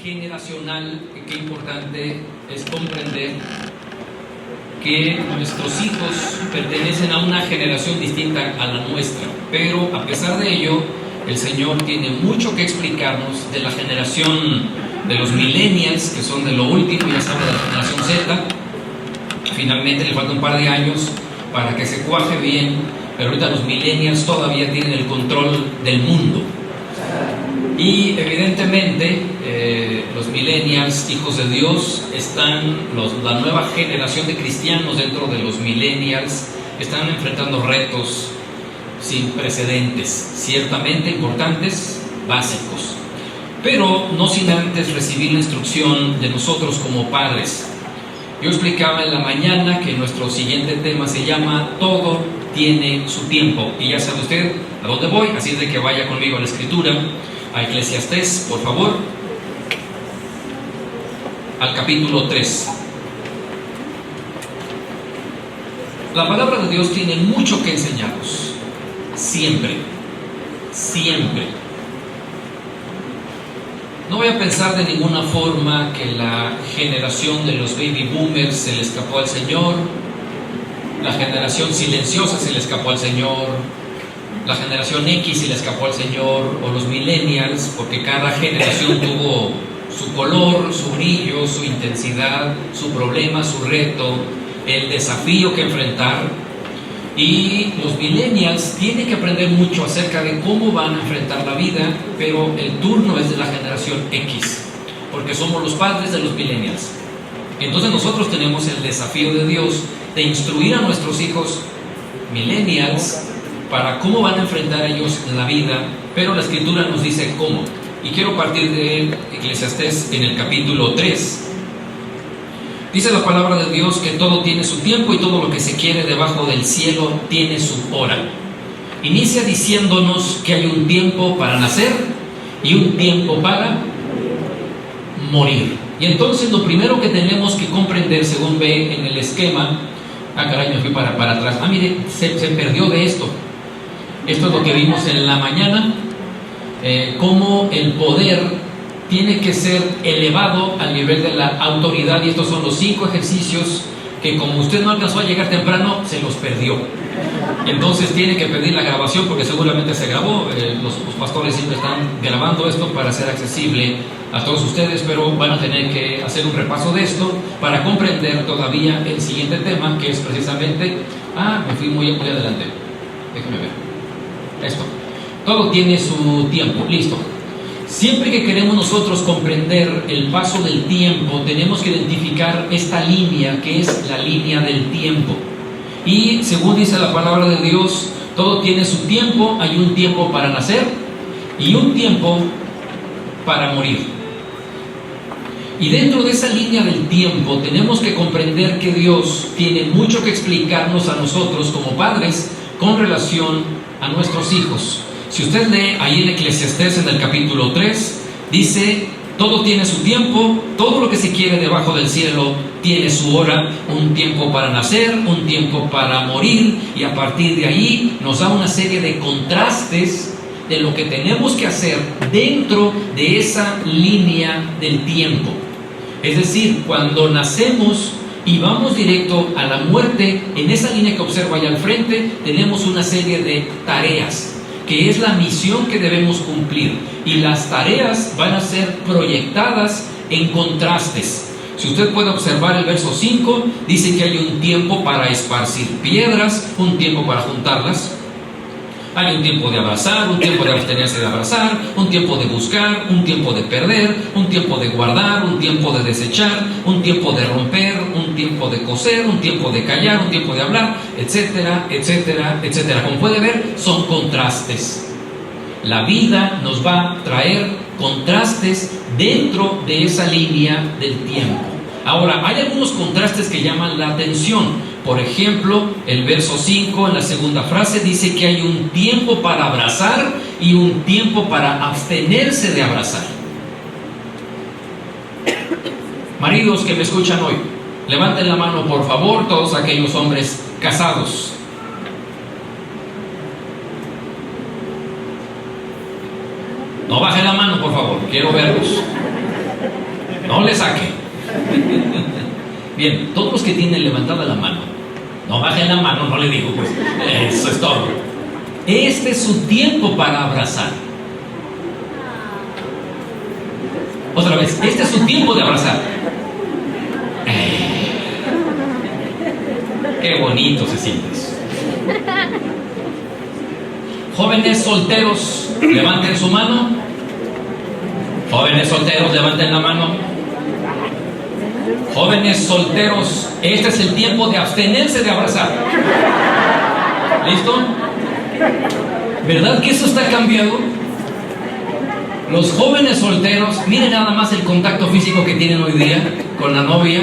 generacional, qué importante es comprender que nuestros hijos pertenecen a una generación distinta a la nuestra, pero a pesar de ello, el Señor tiene mucho que explicarnos de la generación de los millennials, que son de lo último, ya sabe, de la generación Z. Finalmente le falta un par de años para que se cuaje bien, pero ahorita los millennials todavía tienen el control del mundo. Y evidentemente los millennials, hijos de Dios, la nueva generación de cristianos dentro de los millennials están enfrentando retos sin precedentes, ciertamente importantes, básicos, pero no sin antes recibir la instrucción de nosotros como padres. Yo explicaba en la mañana que nuestro siguiente tema se llama Todo tiene su tiempo, y ya sabe usted a dónde voy, así es de que vaya conmigo a la Escritura, a Eclesiastés, por favor, al capítulo 3. La palabra de Dios tiene mucho que enseñarnos, siempre, siempre. No voy a pensar de ninguna forma que la generación de los baby boomers se le escapó al Señor, la generación silenciosa se le escapó al Señor, la generación X se le escapó al Señor, o los millennials, porque cada generación tuvo su color, su brillo, su intensidad, su problema, su reto, el desafío que enfrentar. Y los millennials tienen que aprender mucho acerca de cómo van a enfrentar la vida, pero el turno es de la generación X, porque somos los padres de los millennials. Entonces nosotros tenemos el desafío de Dios de instruir a nuestros hijos millennials para cómo van a enfrentar ellos la vida, pero la Escritura nos dice cómo. Y quiero partir de Eclesiastés en el capítulo 3. Dice la palabra de Dios que todo tiene su tiempo y todo lo que se quiere debajo del cielo tiene su hora. Inicia diciéndonos que hay un tiempo para nacer y un tiempo para morir. Y entonces lo primero que tenemos que comprender, según ve en el esquema, caray, me fui para atrás, mire, se perdió de esto. Esto es lo que vimos en la mañana, cómo el poder tiene que ser elevado al nivel de la autoridad, y estos son los 5 ejercicios que, como usted no alcanzó a llegar temprano, se los perdió. Entonces tiene que pedir la grabación, porque seguramente se grabó. Los pastores siempre están grabando esto para ser accesible a todos ustedes, pero van a tener que hacer un repaso de esto para comprender todavía el siguiente tema, que es precisamente, me fui muy adelante, déjeme ver esto. Todo tiene su tiempo, listo. Siempre que queremos nosotros comprender el paso del tiempo, tenemos que identificar esta línea, que es la línea del tiempo. Y según dice la palabra de Dios, todo tiene su tiempo. Hay un tiempo para nacer y un tiempo para morir. Y dentro de esa línea del tiempo tenemos que comprender que Dios tiene mucho que explicarnos a nosotros como padres con relación a nuestros hijos. Si usted lee ahí en Eclesiastés en el capítulo 3, dice, todo tiene su tiempo, todo lo que se quiere debajo del cielo tiene su hora, un tiempo para nacer, un tiempo para morir, y a partir de ahí nos da una serie de contrastes de lo que tenemos que hacer dentro de esa línea del tiempo. Es decir, cuando nacemos y vamos directo a la muerte, en esa línea que observa allá al frente, tenemos una serie de tareas, que es la misión que debemos cumplir, y las tareas van a ser proyectadas en contrastes. Si usted puede observar el verso 5, dice que hay un tiempo para esparcir piedras, un tiempo para juntarlas. Hay un tiempo de abrazar, un tiempo de abstenerse de abrazar, un tiempo de buscar, un tiempo de perder, un tiempo de guardar, un tiempo de desechar, un tiempo de romper, un tiempo de coser, un tiempo de callar, un tiempo de hablar, etcétera, etcétera, etcétera. Como puede ver, son contrastes. La vida nos va a traer contrastes dentro de esa línea del tiempo. Ahora, hay algunos contrastes que llaman la atención. Por ejemplo, el verso 5, en la segunda frase, dice que hay un tiempo para abrazar y un tiempo para abstenerse de abrazar. Maridos que me escuchan hoy, levanten la mano, por favor, todos aquellos hombres casados. No bajen la mano, por favor, quiero verlos. no le saque. Bien, todos los que tienen levantada la mano, no bajen la mano, no le digo, pues eso es todo. Este es su tiempo para abrazar. Otra vez, este es su tiempo de abrazar. Qué bonito se siente eso. Jóvenes solteros, levanten su mano. Jóvenes solteros, levanten la mano. Jóvenes solteros, este es el tiempo de abstenerse de abrazar. ¿Listo? ¿Verdad que eso está cambiado? Los jóvenes solteros, miren nada más el contacto físico que tienen hoy día con la novia.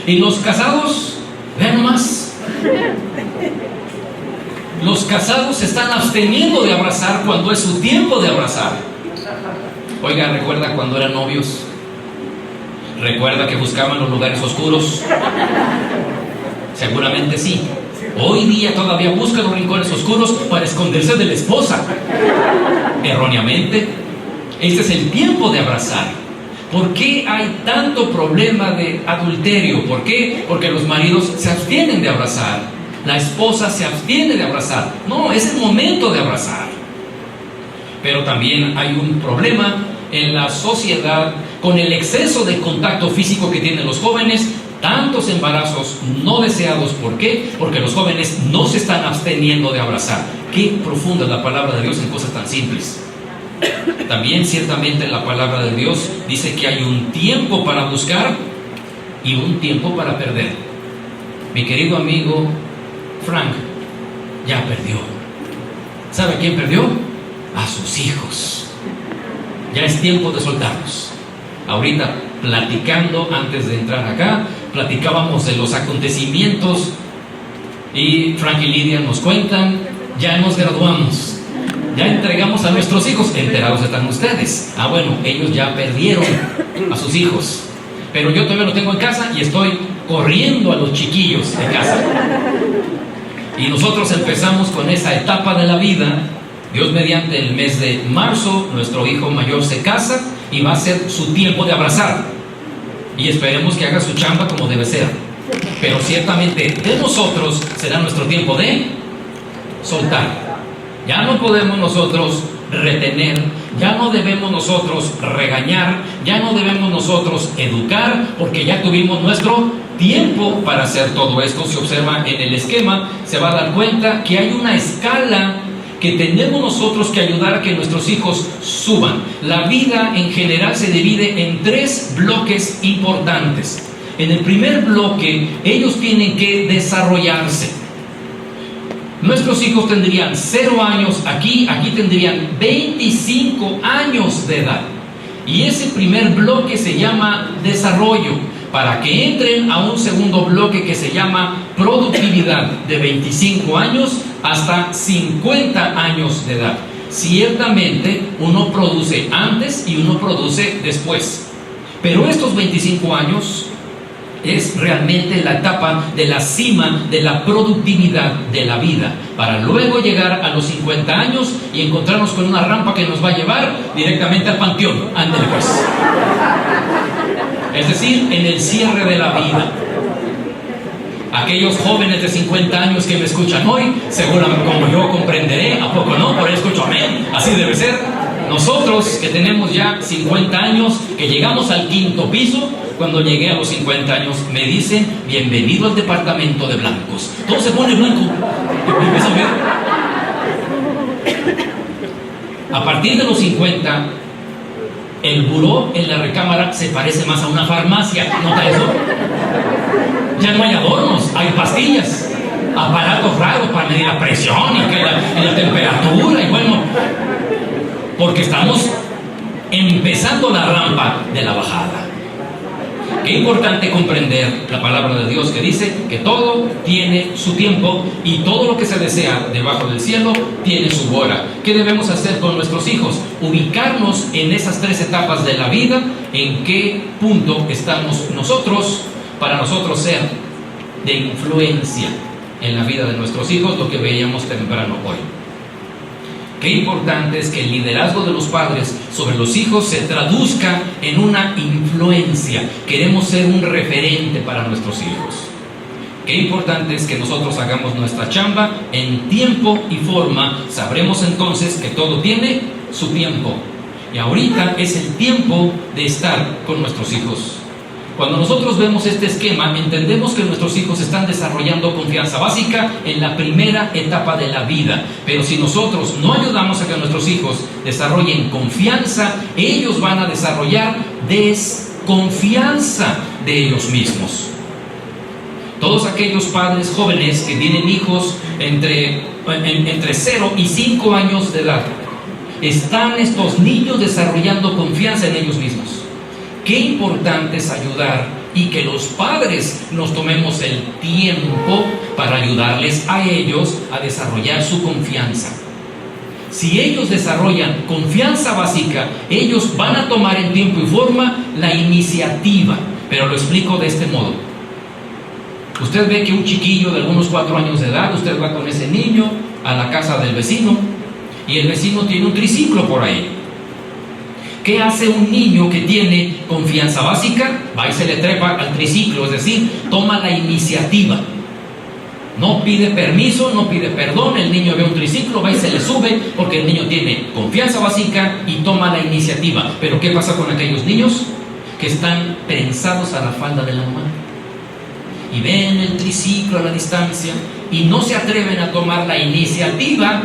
Y los casados, vean más. Los casados se están absteniendo de abrazar cuando es su tiempo de abrazar. Oiga, ¿recuerda cuando eran novios? ¿Recuerda que buscaban los lugares oscuros? Seguramente sí. Hoy día todavía buscan los rincones oscuros para esconderse de la esposa. Erróneamente. Este es el tiempo de abrazar. ¿Por qué hay tanto problema de adulterio? ¿Por qué? Porque los maridos se abstienen de abrazar. La esposa se abstiene de abrazar. No, es el momento de abrazar. Pero también hay un problema en la sociedad con el exceso de contacto físico que tienen los jóvenes, tantos embarazos no deseados. ¿Por qué? Porque los jóvenes no se están absteniendo de abrazar. Qué profunda es la palabra de Dios en cosas tan simples. También ciertamente la palabra de Dios dice que hay un tiempo para buscar y un tiempo para perder. Mi querido amigo Frank ya perdió. ¿Sabe quién perdió? A sus hijos. Ya es tiempo de soltarlos. Ahorita, platicando antes de entrar acá, platicábamos de los acontecimientos y Frank y Lidia nos cuentan, ya nos graduamos. Ya entregamos a nuestros hijos, enterados están ustedes. Bueno, ellos ya perdieron a sus hijos. Pero yo todavía lo tengo en casa y estoy corriendo a los chiquillos de casa. Y nosotros empezamos con esa etapa de la vida. Dios mediante, el mes de marzo, nuestro hijo mayor se casa y va a ser su tiempo de abrazar. Y esperemos que haga su chamba como debe ser. Pero ciertamente de nosotros será nuestro tiempo de soltar. Ya no podemos nosotros retener, ya no debemos nosotros regañar, ya no debemos nosotros educar, porque ya tuvimos nuestro tiempo para hacer todo esto. Si observa en el esquema, se va a dar cuenta que hay una escala que tenemos nosotros que ayudar a que nuestros hijos suban. La vida en general se divide en 3 bloques importantes. En el primer bloque, ellos tienen que desarrollarse. Nuestros hijos tendrían 0 años aquí tendrían 25 años de edad. Y ese primer bloque se llama desarrollo, para que entren a un segundo bloque que se llama productividad, de 25 años hasta 50 años de edad. Ciertamente uno produce antes y uno produce después, pero estos 25 años es realmente la etapa de la cima de la productividad de la vida, para luego llegar a los 50 años y encontrarnos con una rampa que nos va a llevar directamente al panteón. Ándale pues. Es decir, en el cierre de la vida. Aquellos jóvenes de 50 años que me escuchan hoy, seguramente como yo comprenderé, ¿a poco no? Por ahí escucho amén, así debe ser. Nosotros que tenemos ya 50 años, que llegamos al 5.º piso, cuando llegué a los 50 años, me dicen, bienvenido al departamento de blancos. Todo se pone blanco. Y empiezo a ver. A partir de los 50, el buró en la recámara se parece más a una farmacia. ¿Nota eso? Ya no hay adornos, hay pastillas, aparatos raros para medir la presión y la temperatura. Y bueno, porque estamos empezando la rampa de la bajada. Qué importante comprender la palabra de Dios que dice que todo tiene su tiempo y todo lo que se desea debajo del cielo tiene su hora. ¿Qué debemos hacer con nuestros hijos? Ubicarnos en esas 3 etapas de la vida, en qué punto estamos nosotros, para nosotros ser de influencia en la vida de nuestros hijos, lo que veíamos temprano hoy. Qué importante es que el liderazgo de los padres sobre los hijos se traduzca en una influencia. Queremos ser un referente para nuestros hijos. Qué importante es que nosotros hagamos nuestra chamba en tiempo y forma. Sabremos entonces que todo tiene su tiempo. Y ahorita es el tiempo de estar con nuestros hijos. Cuando nosotros vemos este esquema, entendemos que nuestros hijos están desarrollando confianza básica en la primera etapa de la vida. Pero si nosotros no ayudamos a que nuestros hijos desarrollen confianza, ellos van a desarrollar desconfianza de ellos mismos. Todos aquellos padres jóvenes que tienen hijos entre 0 y 5 años de edad, están estos niños desarrollando confianza en ellos mismos. Qué importante es ayudar y que los padres nos tomemos el tiempo para ayudarles a ellos a desarrollar su confianza. Si ellos desarrollan confianza básica, ellos van a tomar en tiempo y forma la iniciativa. Pero lo explico de este modo. Usted ve que un chiquillo de algunos 4 años de edad, usted va con ese niño a la casa del vecino y el vecino tiene un triciclo por ahí. ¿Qué hace un niño que tiene confianza básica? Va y se le trepa al triciclo, es decir, toma la iniciativa. No pide permiso, no pide perdón, el niño ve un triciclo, va y se le sube porque el niño tiene confianza básica y toma la iniciativa. Pero ¿qué pasa con aquellos niños que están prensados a la falda de la mamá? Y ven el triciclo a la distancia y no se atreven a tomar la iniciativa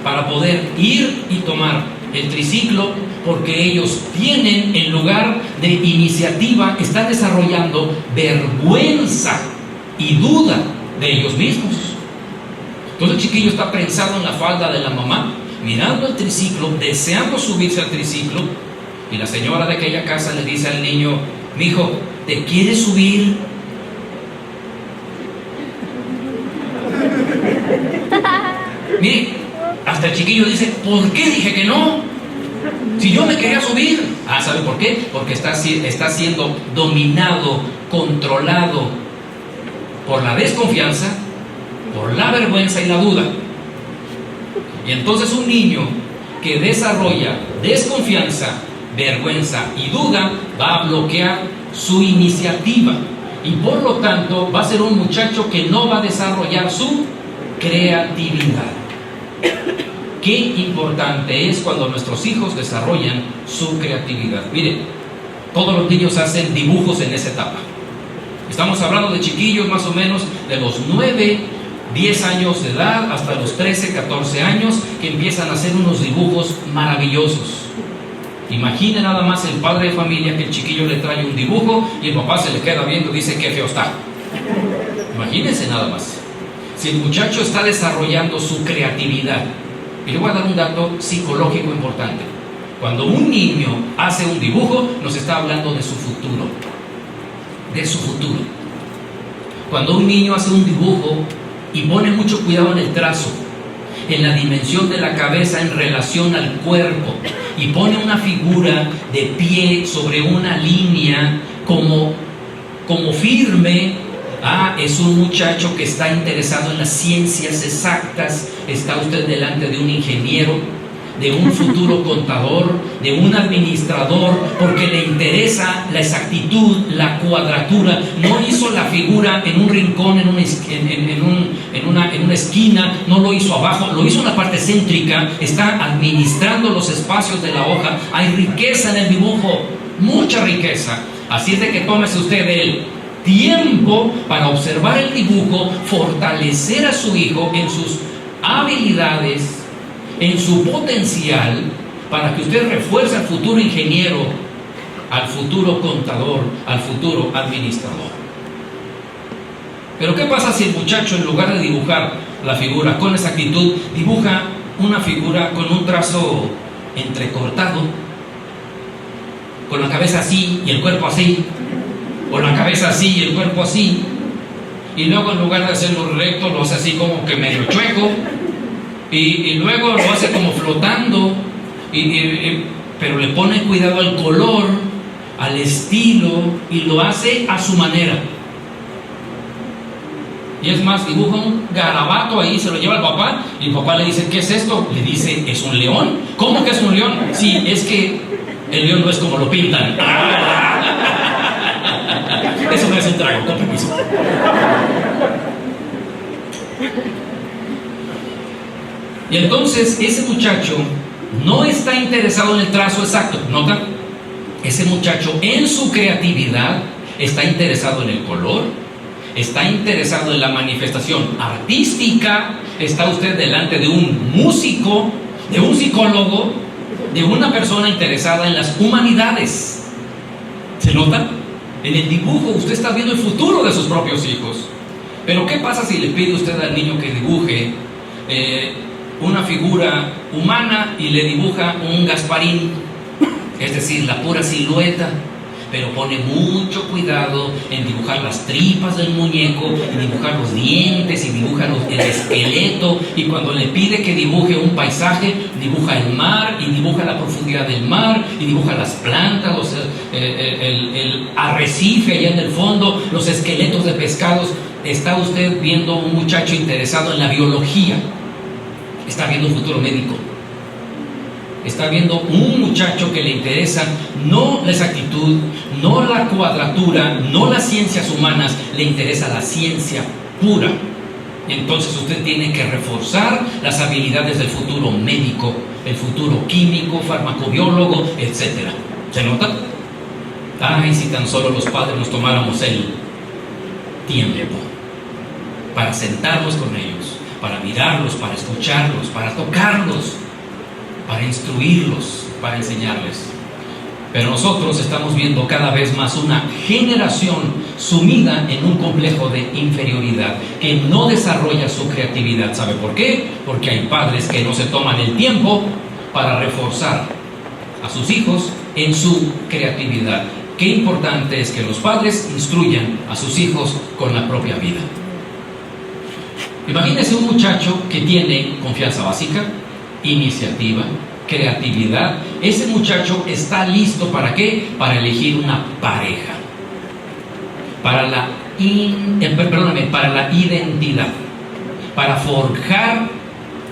para poder ir y tomar el triciclo, porque ellos tienen, en lugar de iniciativa, están desarrollando vergüenza y duda de ellos mismos. Entonces el chiquillo está prensado en la falda de la mamá, mirando el triciclo, deseando subirse al triciclo, y la señora de aquella casa le dice al niño: mijo, ¿te quieres subir? Mire, hasta el chiquillo dice: ¿por qué dije que no? Si yo me quería subir. ¿Sabe por qué? Porque está siendo dominado, controlado por la desconfianza, por la vergüenza y la duda. Y entonces un niño que desarrolla desconfianza, vergüenza y duda va a bloquear su iniciativa, y por lo tanto va a ser un muchacho que no va a desarrollar su creatividad. Qué importante es cuando nuestros hijos desarrollan su creatividad. Mire, todos los niños hacen dibujos en esa etapa. Estamos hablando de chiquillos más o menos de los 9, 10 años de edad hasta los 13, 14 años, que empiezan a hacer unos dibujos maravillosos. Imagine nada más el padre de familia que el chiquillo le trae un dibujo y el papá se le queda viendo y dice: qué feo está. Imagínense nada más. Si el muchacho está desarrollando su creatividad. Y le voy a dar un dato psicológico importante. Cuando un niño hace un dibujo, nos está hablando de su futuro. De su futuro. Cuando un niño hace un dibujo y pone mucho cuidado en el trazo, en la dimensión de la cabeza en relación al cuerpo, y pone una figura de pie sobre una línea como firme, es un muchacho que está interesado en las ciencias exactas. Está usted delante de un ingeniero, de un futuro contador, de un administrador, porque le interesa la exactitud, la cuadratura. No hizo la figura en un rincón, en una esquina, no lo hizo abajo, lo hizo en la parte céntrica. Está administrando los espacios de la hoja. Hay riqueza en el dibujo, mucha riqueza. Así es de que tómese usted el tiempo para observar el dibujo, fortalecer a su hijo en sus habilidades, en su potencial, para que usted refuerce al futuro ingeniero, al futuro contador, al futuro administrador. Pero ¿qué pasa si el muchacho, en lugar de dibujar la figura con exactitud, dibuja una figura con un trazo entrecortado, con la cabeza así y el cuerpo así, o la cabeza así y el cuerpo así, y luego en lugar de hacerlo recto lo hace así como que medio chueco, y luego lo hace como flotando, pero le pone cuidado al color, al estilo, y lo hace a su manera? Y es más, dibuja un garabato ahí, se lo lleva al papá, y el papá le dice, ¿qué es esto? Le dice, es un león. ¿Cómo que es un león? Sí, es que el león no es como lo pintan. Eso me hace un trago, con permiso. Y entonces ese muchacho no está interesado en el trazo exacto, ¿nota? Ese muchacho en su creatividad está interesado en el color, está interesado en la manifestación artística. Está usted delante de un músico, de un psicólogo, de una persona interesada en las humanidades. ¿Se nota? En el dibujo usted está viendo el futuro de sus propios hijos. Pero ¿qué pasa si le pide usted al niño que dibuje una figura humana y le dibuja un Gasparín? Es decir, la pura silueta, pero pone mucho cuidado en dibujar las tripas del muñeco, en dibujar los dientes, y dibuja el esqueleto, y cuando le pide que dibuje un paisaje, dibuja el mar, y dibuja la profundidad del mar, y dibuja las plantas, el arrecife allá en el fondo, los esqueletos de pescados. Está usted viendo un muchacho interesado en la biología, está viendo un futuro médico. Está viendo un muchacho que le interesa no la exactitud, no la cuadratura, no las ciencias humanas, le interesa la ciencia pura. Entonces usted tiene que reforzar las habilidades del futuro médico, el futuro químico, farmacobiólogo, etc. ¿Se nota? Ay, si tan solo los padres nos tomáramos el tiempo para sentarnos con ellos, para mirarlos, para escucharlos, para tocarlos, para instruirlos, para enseñarles. Pero nosotros estamos viendo cada vez más una generación sumida en un complejo de inferioridad, que no desarrolla su creatividad. ¿Sabe por qué? Porque hay padres que no se toman el tiempo para reforzar a sus hijos en su creatividad. Qué importante es que los padres instruyan a sus hijos con la propia vida. Imagínese un muchacho que tiene confianza básica, iniciativa, creatividad. Ese muchacho está listo ¿para qué? Para elegir una pareja, para la identidad, para forjar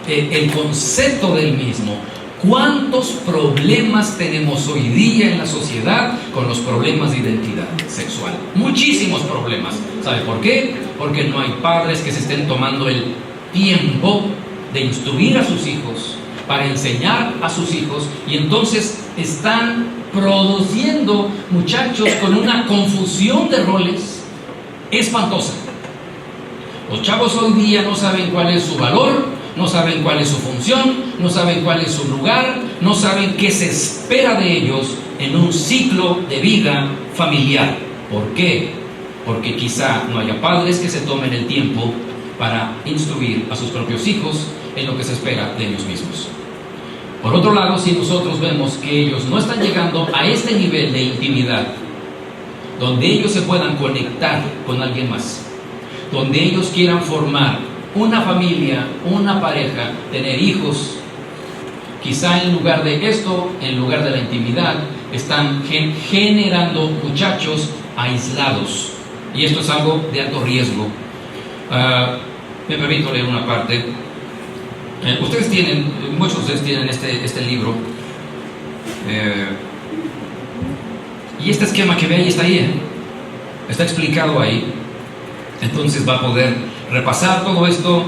el concepto del mismo. ¿Cuántos problemas tenemos hoy día en la sociedad con los problemas de identidad sexual? Muchísimos problemas. ¿Sabe por qué? Porque no hay padres que se estén tomando el tiempo de instruir a sus hijos, para enseñar a sus hijos, y entonces están produciendo muchachos con una confusión de roles espantosa. Los chavos hoy día no saben cuál es su valor, no saben cuál es su función, no saben cuál es su lugar, no saben qué se espera de ellos en un ciclo de vida familiar. ¿Por qué? Porque quizá no haya padres que se tomen el tiempo para instruir a sus propios hijos en lo que se espera de ellos mismos. Por otro lado, si nosotros vemos que ellos no están llegando a este nivel de intimidad, donde ellos se puedan conectar con alguien más, donde ellos quieran formar una familia, una pareja, tener hijos, quizá en lugar de esto, en lugar de la intimidad, están generando muchachos aislados, y esto es algo de alto riesgo. Me permito leer una parte. Ustedes tienen, muchos de ustedes tienen este libro, y este esquema que ve ahí está ahí, está explicado ahí. Entonces va a poder repasar todo esto.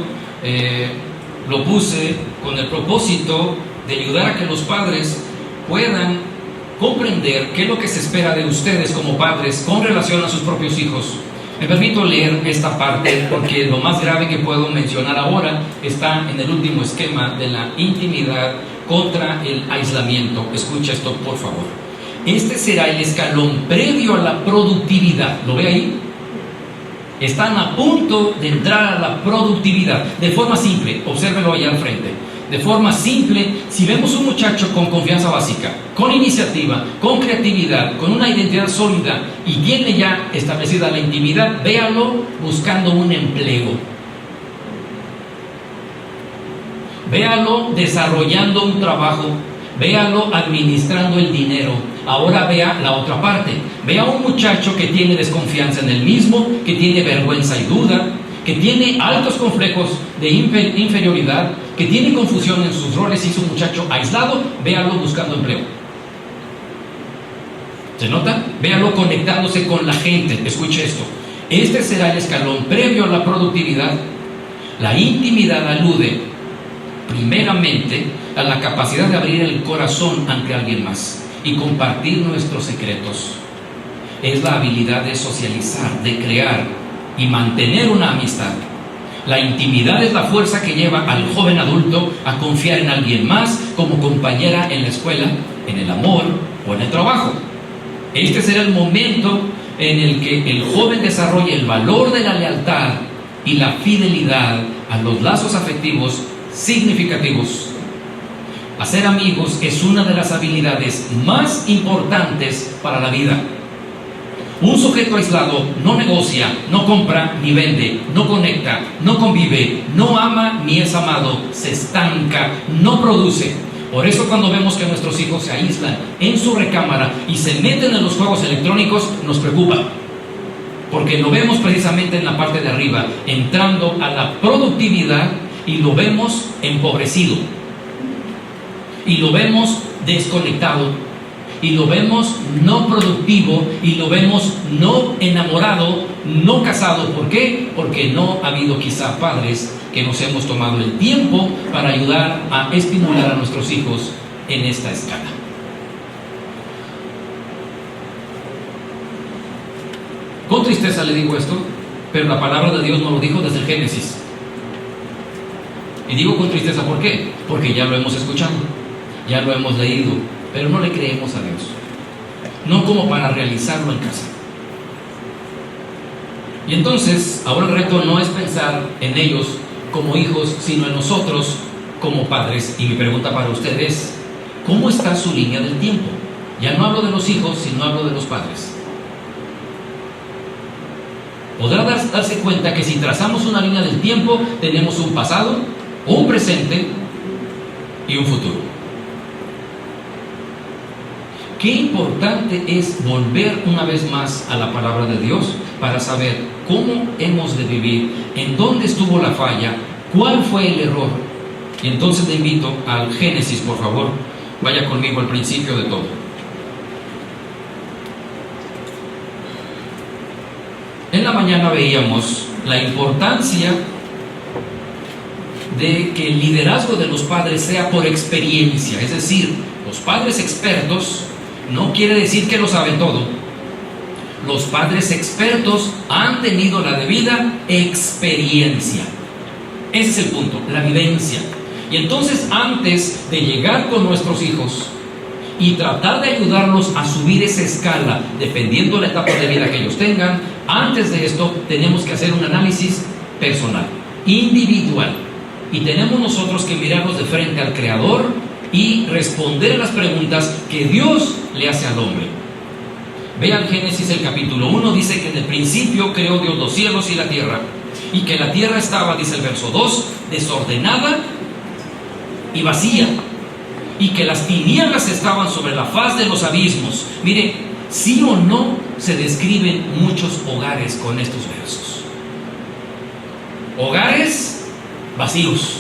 Lo puse con el propósito de ayudar a que los padres puedan comprender qué es lo que se espera de ustedes como padres con relación a sus propios hijos. Me permito leer esta parte porque lo más grave que puedo mencionar ahora está en el último esquema de la intimidad contra el aislamiento. Escucha esto, por favor. Este será el escalón previo a la productividad. ¿Lo ve ahí? Están a punto de entrar a la productividad. De forma simple, obsérvelo allá al frente. De forma simple, si vemos un muchacho con confianza básica, con iniciativa, con creatividad, con una identidad sólida y tiene ya establecida la intimidad, véalo buscando un empleo. Véalo desarrollando un trabajo. Véalo administrando el dinero. Ahora vea la otra parte. Vea un muchacho que tiene desconfianza en él mismo, que tiene vergüenza y duda, que tiene altos complejos de inferioridad, que tiene confusión en sus roles y es un muchacho aislado, véalo buscando empleo. ¿Se nota? Véalo conectándose con la gente. Escuche esto. Este será el escalón previo a la productividad. La intimidad alude primeramente a la capacidad de abrir el corazón ante alguien más y compartir nuestros secretos. Es la habilidad de socializar, de crear y mantener una amistad. La intimidad es la fuerza que lleva al joven adulto a confiar en alguien más como compañera en la escuela, en el amor o en el trabajo. Este será el momento en el que el joven desarrolla el valor de la lealtad y la fidelidad a los lazos afectivos significativos. Hacer amigos es una de las habilidades más importantes para la vida. Un sujeto aislado no negocia, no compra ni vende, no conecta, no convive, no ama ni es amado, se estanca, no produce. Por eso cuando vemos que nuestros hijos se aíslan en su recámara y se meten en los juegos electrónicos, nos preocupa. Porque lo vemos precisamente en la parte de arriba, entrando a la productividad y lo vemos empobrecido. Y lo vemos desconectado. Y lo vemos no productivo. Y lo vemos no enamorado, no casado. ¿Por qué? Porque no ha habido quizá padres que nos hemos tomado el tiempo para ayudar a estimular a nuestros hijos en esta escala. Con tristeza le digo esto, pero la palabra de Dios nos lo dijo desde el Génesis. Y digo con tristeza, ¿por qué? Porque ya lo hemos escuchado, ya lo hemos leído, pero no le creemos a Dios. No como para realizarlo en casa. Y entonces, ahora el reto no es pensar en ellos como hijos, sino en nosotros como padres. Y mi pregunta para ustedes es, ¿cómo está su línea del tiempo? Ya no hablo de los hijos, sino hablo de los padres. Podrá darse cuenta que si trazamos una línea del tiempo, tenemos un pasado, un presente y un futuro. Qué importante es volver una vez más a la palabra de Dios para saber cómo hemos de vivir, en dónde estuvo la falla, cuál fue el error. Y entonces le invito al Génesis, por favor, vaya conmigo al principio de todo. En la mañana veíamos la importancia de que el liderazgo de los padres sea por experiencia, es decir, los padres expertos no quiere decir que lo saben todo. Los padres expertos han tenido la debida experiencia. Ese es el punto, la vivencia. Y entonces, antes de llegar con nuestros hijos y tratar de ayudarlos a subir esa escala, dependiendo de la etapa de vida que ellos tengan, antes de esto tenemos que hacer un análisis personal, individual. Y tenemos nosotros que mirarnos de frente al Creador y responder a las preguntas que Dios le hace al hombre. Vean Génesis el capítulo 1, dice que en el principio creó Dios los cielos y la tierra, y que la tierra estaba, dice el verso 2, desordenada y vacía, y que las tinieblas estaban sobre la faz de los abismos. Mire, sí o no se describen muchos hogares con estos versos. Hogares vacíos,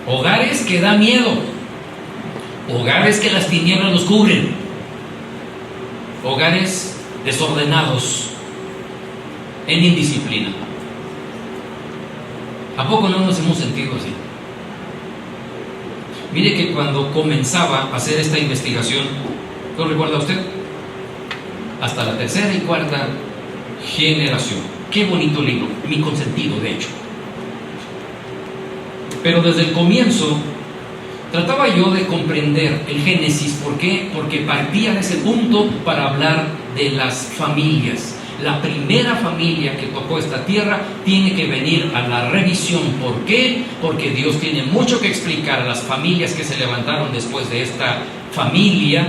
hogares que da miedo, hogares que las tinieblas los cubren, hogares desordenados, en indisciplina. ¿A poco no nos hemos sentido así? Mire que cuando comenzaba a hacer esta investigación, ¿lo recuerda usted? Hasta la tercera y cuarta generación. Qué bonito libro, mi consentido de hecho. Pero desde el comienzo trataba yo de comprender el Génesis. ¿Por qué? Porque partía de ese punto para hablar de las familias. La primera familia que tocó esta tierra tiene que venir a la revisión. ¿Por qué? Porque Dios tiene mucho que explicar a las familias que se levantaron después de esta familia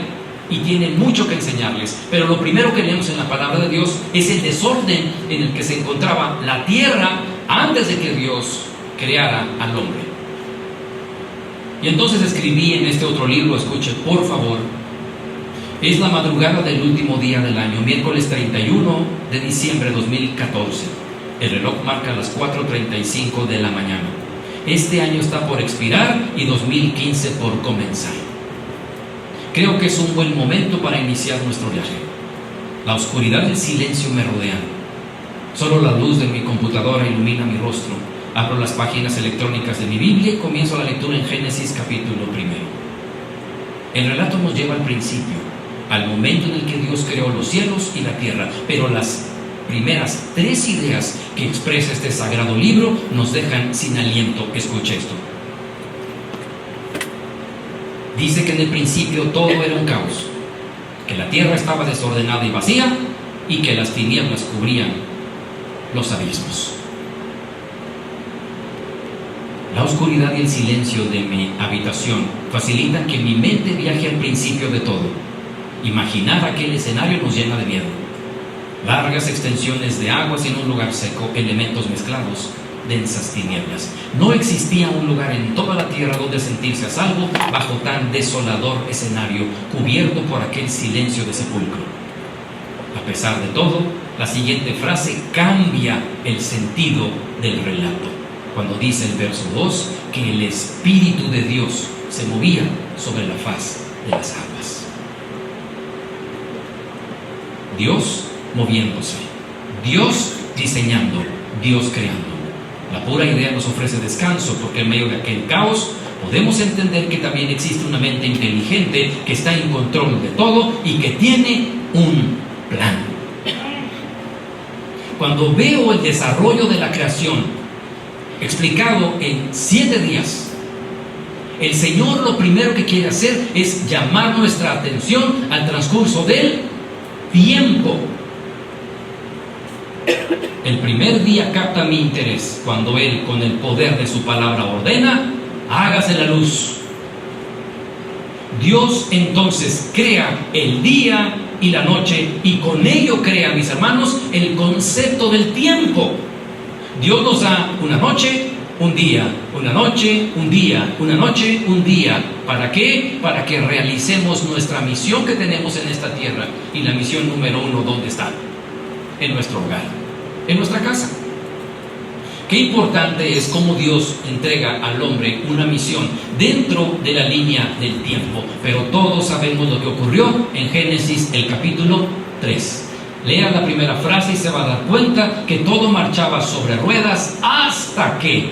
y tiene mucho que enseñarles. Pero lo primero que leemos en la palabra de Dios es el desorden en el que se encontraba la tierra antes de que Dios creara al hombre. Y entonces escribí en este otro libro, escuche por favor, es la madrugada del último día del año, miércoles 31 de diciembre de 2014. El reloj marca las 4:35 de la mañana. Este año está por expirar y 2015 por comenzar. Creo que es un buen momento para iniciar nuestro viaje. La oscuridad y el silencio me rodean. Solo la luz de mi computadora ilumina mi rostro. Abro las páginas electrónicas de mi Biblia y comienzo la lectura en Génesis capítulo 1. El relato nos lleva al principio, al momento en el que Dios creó los cielos y la tierra, pero las primeras 3 ideas que expresa este sagrado libro nos dejan sin aliento. Escuche esto. Dice que en el principio todo era un caos, que la tierra estaba desordenada y vacía y que las tinieblas cubrían los abismos. La oscuridad y el silencio de mi habitación facilitan que mi mente viaje al principio de todo. Imaginar aquel escenario nos llena de miedo. Largas extensiones de aguas en un lugar seco, elementos mezclados, densas tinieblas. No existía un lugar en toda la tierra donde sentirse a salvo bajo tan desolador escenario, cubierto por aquel silencio de sepulcro. A pesar de todo, la siguiente frase cambia el sentido del relato, cuando dice el verso 2 que el Espíritu de Dios se movía sobre la faz de las aguas. Dios moviéndose, Dios diseñando, Dios creando. La pura idea nos ofrece descanso, porque en medio de aquel caos podemos entender que también existe una mente inteligente que está en control de todo y que tiene un plan. Cuando veo el desarrollo de la creación explicado en 7 días, el Señor lo primero que quiere hacer es llamar nuestra atención al transcurso del tiempo. El primer día capta mi interés cuando Él, con el poder de su palabra, ordena: hágase la luz. Dios entonces crea el día y la noche, y con ello crea, mis hermanos, el concepto del tiempo. Dios nos da una noche, un día, una noche, un día, una noche, un día. ¿Para qué? Para que realicemos nuestra misión que tenemos en esta tierra. Y la misión número 1, ¿dónde está? En nuestro hogar, en nuestra casa. Qué importante es cómo Dios entrega al hombre una misión dentro de la línea del tiempo. Pero todos sabemos lo que ocurrió en Génesis, el capítulo 3. Lea la primera frase y se va a dar cuenta que todo marchaba sobre ruedas hasta que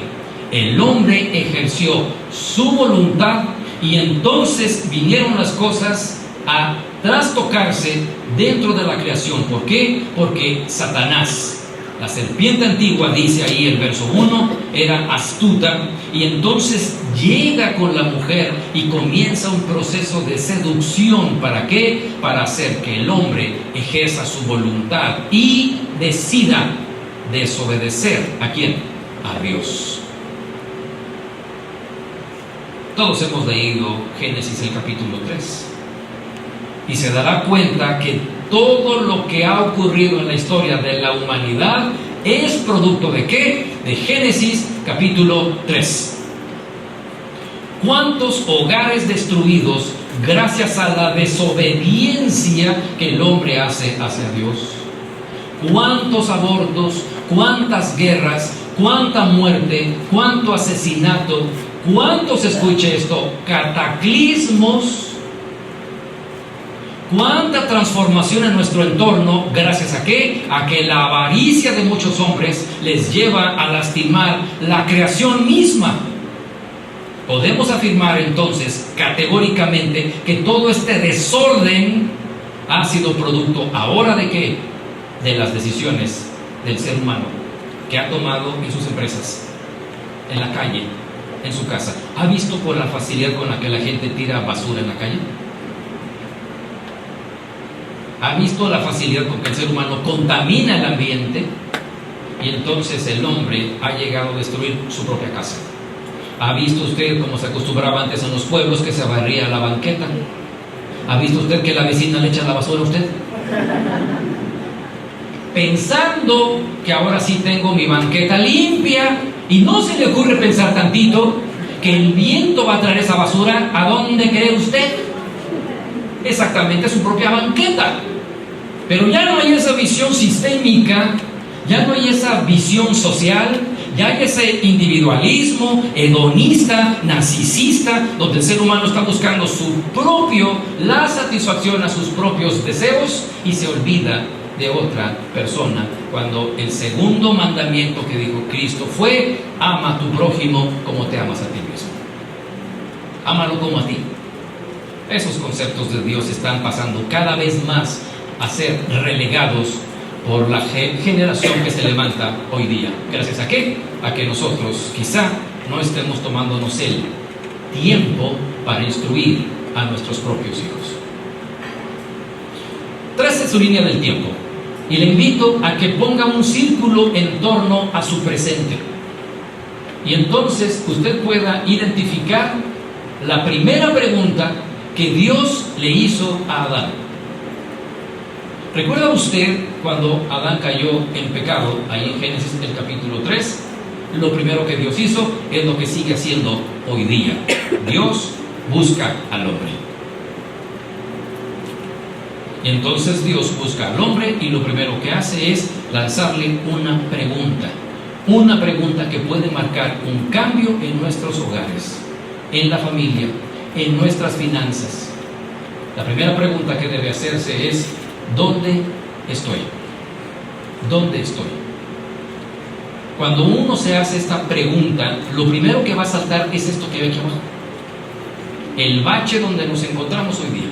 el hombre ejerció su voluntad, y entonces vinieron las cosas a trastocarse dentro de la creación. ¿Por qué? Porque Satanás, la serpiente antigua, dice ahí el verso 1, era astuta, y entonces llega con la mujer y comienza un proceso de seducción. ¿Para qué? Para hacer que el hombre ejerza su voluntad y decida desobedecer. ¿A quién? A Dios. Todos hemos leído Génesis, el capítulo 3, y se dará cuenta que todo lo que ha ocurrido en la historia de la humanidad es producto ¿de qué? De Génesis capítulo 3. ¿Cuántos hogares destruidos gracias a la desobediencia que el hombre hace hacia Dios? ¿Cuántos abortos? ¿Cuántas guerras? ¿Cuánta muerte? ¿Cuánto asesinato? ¿Cuántos, escuche esto, cataclismos? ¿Cuánta transformación en nuestro entorno? ¿Gracias a qué? A que la avaricia de muchos hombres les lleva a lastimar la creación misma. Podemos afirmar entonces categóricamente que todo este desorden ha sido producto ahora ¿de qué? De las decisiones del ser humano que ha tomado en sus empresas, en la calle, en su casa. ¿Ha visto por la facilidad con la que la gente tira basura en la calle? ¿Ha visto la facilidad con que el ser humano contamina el ambiente? Y entonces el hombre ha llegado a destruir su propia casa. ¿Ha visto usted cómo se acostumbraba antes en los pueblos que se barría la banqueta? ¿Ha visto usted que la vecina le echa la basura a usted? Pensando que ahora sí tengo mi banqueta limpia, y no se le ocurre pensar tantito que el viento va a traer esa basura ¿a dónde cree usted? Exactamente a su propia banqueta. Pero ya no hay esa visión sistémica Ya no hay esa visión social, ya hay ese individualismo hedonista, narcisista, donde el ser humano está buscando la satisfacción a sus propios deseos y se olvida de otra persona, cuando el segundo mandamiento que dijo Cristo fue: ama a tu prójimo como te amas a ti mismo. Ámalo como a ti. Esos conceptos de Dios están pasando cada vez más a ser relegados por la generación que se levanta hoy día. ¿Gracias a qué? A que nosotros quizá no estemos tomándonos el tiempo para instruir a nuestros propios hijos. Trace su línea del tiempo y le invito a que ponga un círculo en torno a su presente, y entonces usted pueda identificar la primera pregunta que Dios le hizo a Adán. ¿Recuerda usted cuando Adán cayó en pecado? Ahí en Génesis el capítulo 3, lo primero que Dios hizo es lo que sigue haciendo hoy día. Dios busca al hombre. Y entonces Dios busca al hombre y lo primero que hace es lanzarle una pregunta que puede marcar un cambio en nuestros hogares, en la familia, en nuestras finanzas. La primera pregunta que debe hacerse es: ¿dónde estoy? ¿Dónde estoy? Cuando uno se hace esta pregunta, lo primero que va a saltar es esto que ve aquí abajo, el bache donde nos encontramos hoy día.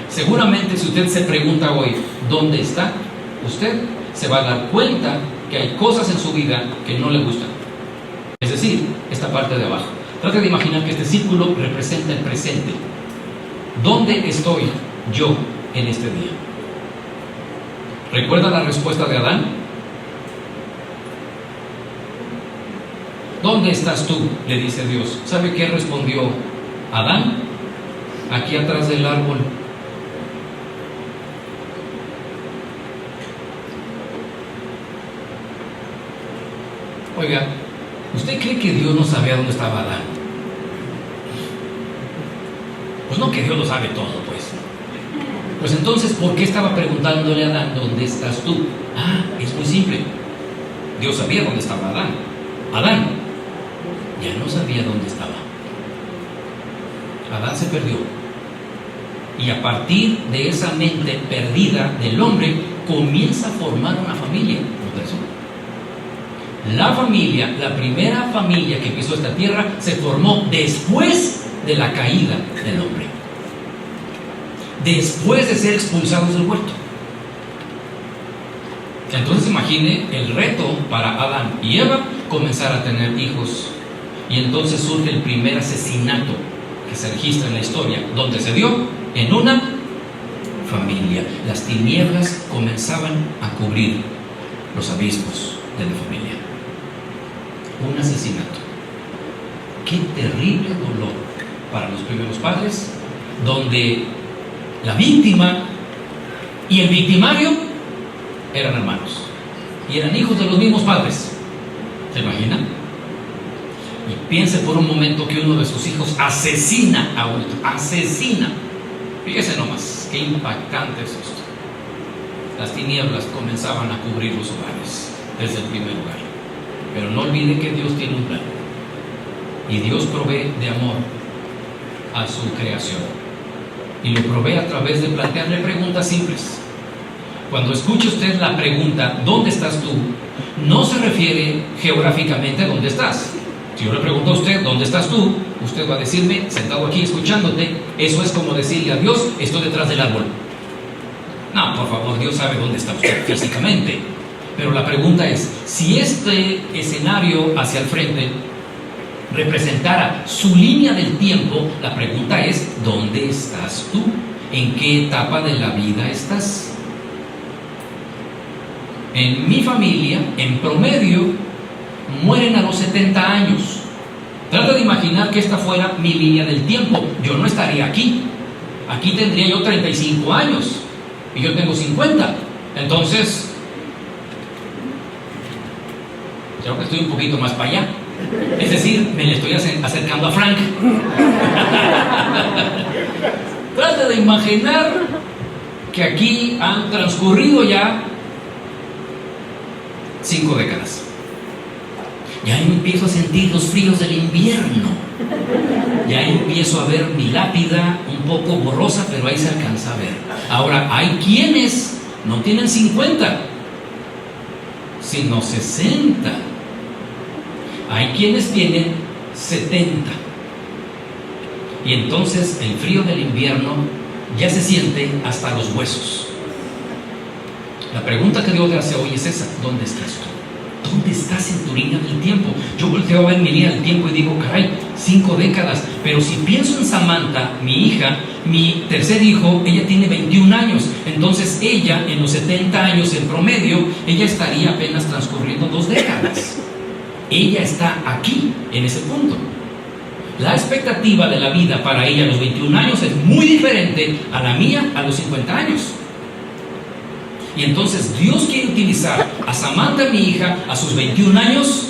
Seguramente si usted se pregunta hoy ¿dónde está?, usted se va a dar cuenta que hay cosas en su vida que no le gustan. Es decir, esta parte de abajo. Trate de imaginar que este círculo representa el presente. ¿Dónde estoy yo en este día? ¿Recuerda la respuesta de Adán? ¿Dónde estás tú?, le dice Dios. ¿Sabe qué respondió Adán? Aquí atrás del árbol. Oiga, ¿usted cree que Dios no sabía dónde estaba Adán? Pues no, que Dios lo sabe todo, pues. Pues entonces, ¿por qué estaba preguntándole a Adán dónde estás tú? Ah, es muy simple. Dios sabía dónde estaba Adán. Adán ya no sabía dónde estaba. Adán se perdió. Y a partir de esa mente perdida del hombre, comienza a formar una familia. La familia, la primera familia que pisó esta tierra, se formó después de la caída del hombre, después de ser expulsados del huerto. Entonces imagine el reto para Adán y Eva comenzar a tener hijos. Y entonces surge el primer asesinato que se registra en la historia. ¿Dónde se dio? En una familia. Las tinieblas comenzaban a cubrir los abismos de la familia. Un asesinato. Qué terrible dolor para los primeros padres, donde la víctima y el victimario eran hermanos y eran hijos de los mismos padres. ¿Se imaginan? Y piense por un momento que uno de sus hijos asesina a otro. Asesina. Fíjese nomás, qué impactante es esto. Las tinieblas comenzaban a cubrir los hogares desde el primer hogar. Pero no olvide que Dios tiene un plan. Y Dios provee de amor a su creación. Y lo provee a través de plantearle preguntas simples. Cuando escuche usted la pregunta ¿dónde estás tú?, no se refiere geográficamente a dónde estás. Si yo le pregunto a usted ¿dónde estás tú?, usted va a decirme, sentado aquí escuchándote, eso es como decirle a Dios estoy detrás del árbol. No, por favor, Dios sabe dónde está usted físicamente. Pero la pregunta es, si este escenario hacia el frente representara su línea del tiempo, la pregunta es ¿dónde estás tú? ¿En qué etapa de la vida estás? En mi familia, en promedio, mueren a los 70 años. Trata de imaginar que esta fuera mi línea del tiempo. Yo no estaría aquí. Aquí tendría yo 35 años y yo tengo 50. Entonces, creo que estoy un poquito más para allá. Es decir, me le estoy acercando a Frank. Trata de imaginar que aquí han transcurrido ya 5 décadas. Ya empiezo a sentir los fríos del invierno. Ya empiezo a ver mi lápida un poco borrosa, pero ahí se alcanza a ver. Ahora, hay quienes no tienen 50, sino 60. Hay quienes tienen 70. Y entonces el frío del invierno ya se siente hasta los huesos. La pregunta que Dios le hace hoy es esa: ¿dónde estás tú? ¿Dónde estás en tu línea del tiempo? Yo volteo a ver mi línea del tiempo y digo, caray, 5 décadas. Pero si pienso en Samantha, mi hija, mi tercer hijo, ella tiene 21 años. Entonces ella, en los 70 años en promedio, ella estaría apenas transcurriendo 2 décadas. Ella está aquí, en ese punto. La expectativa de la vida para ella a los 21 años es muy diferente a la mía a los 50 años. Y entonces Dios quiere utilizar a Samantha, mi hija, a sus 21 años.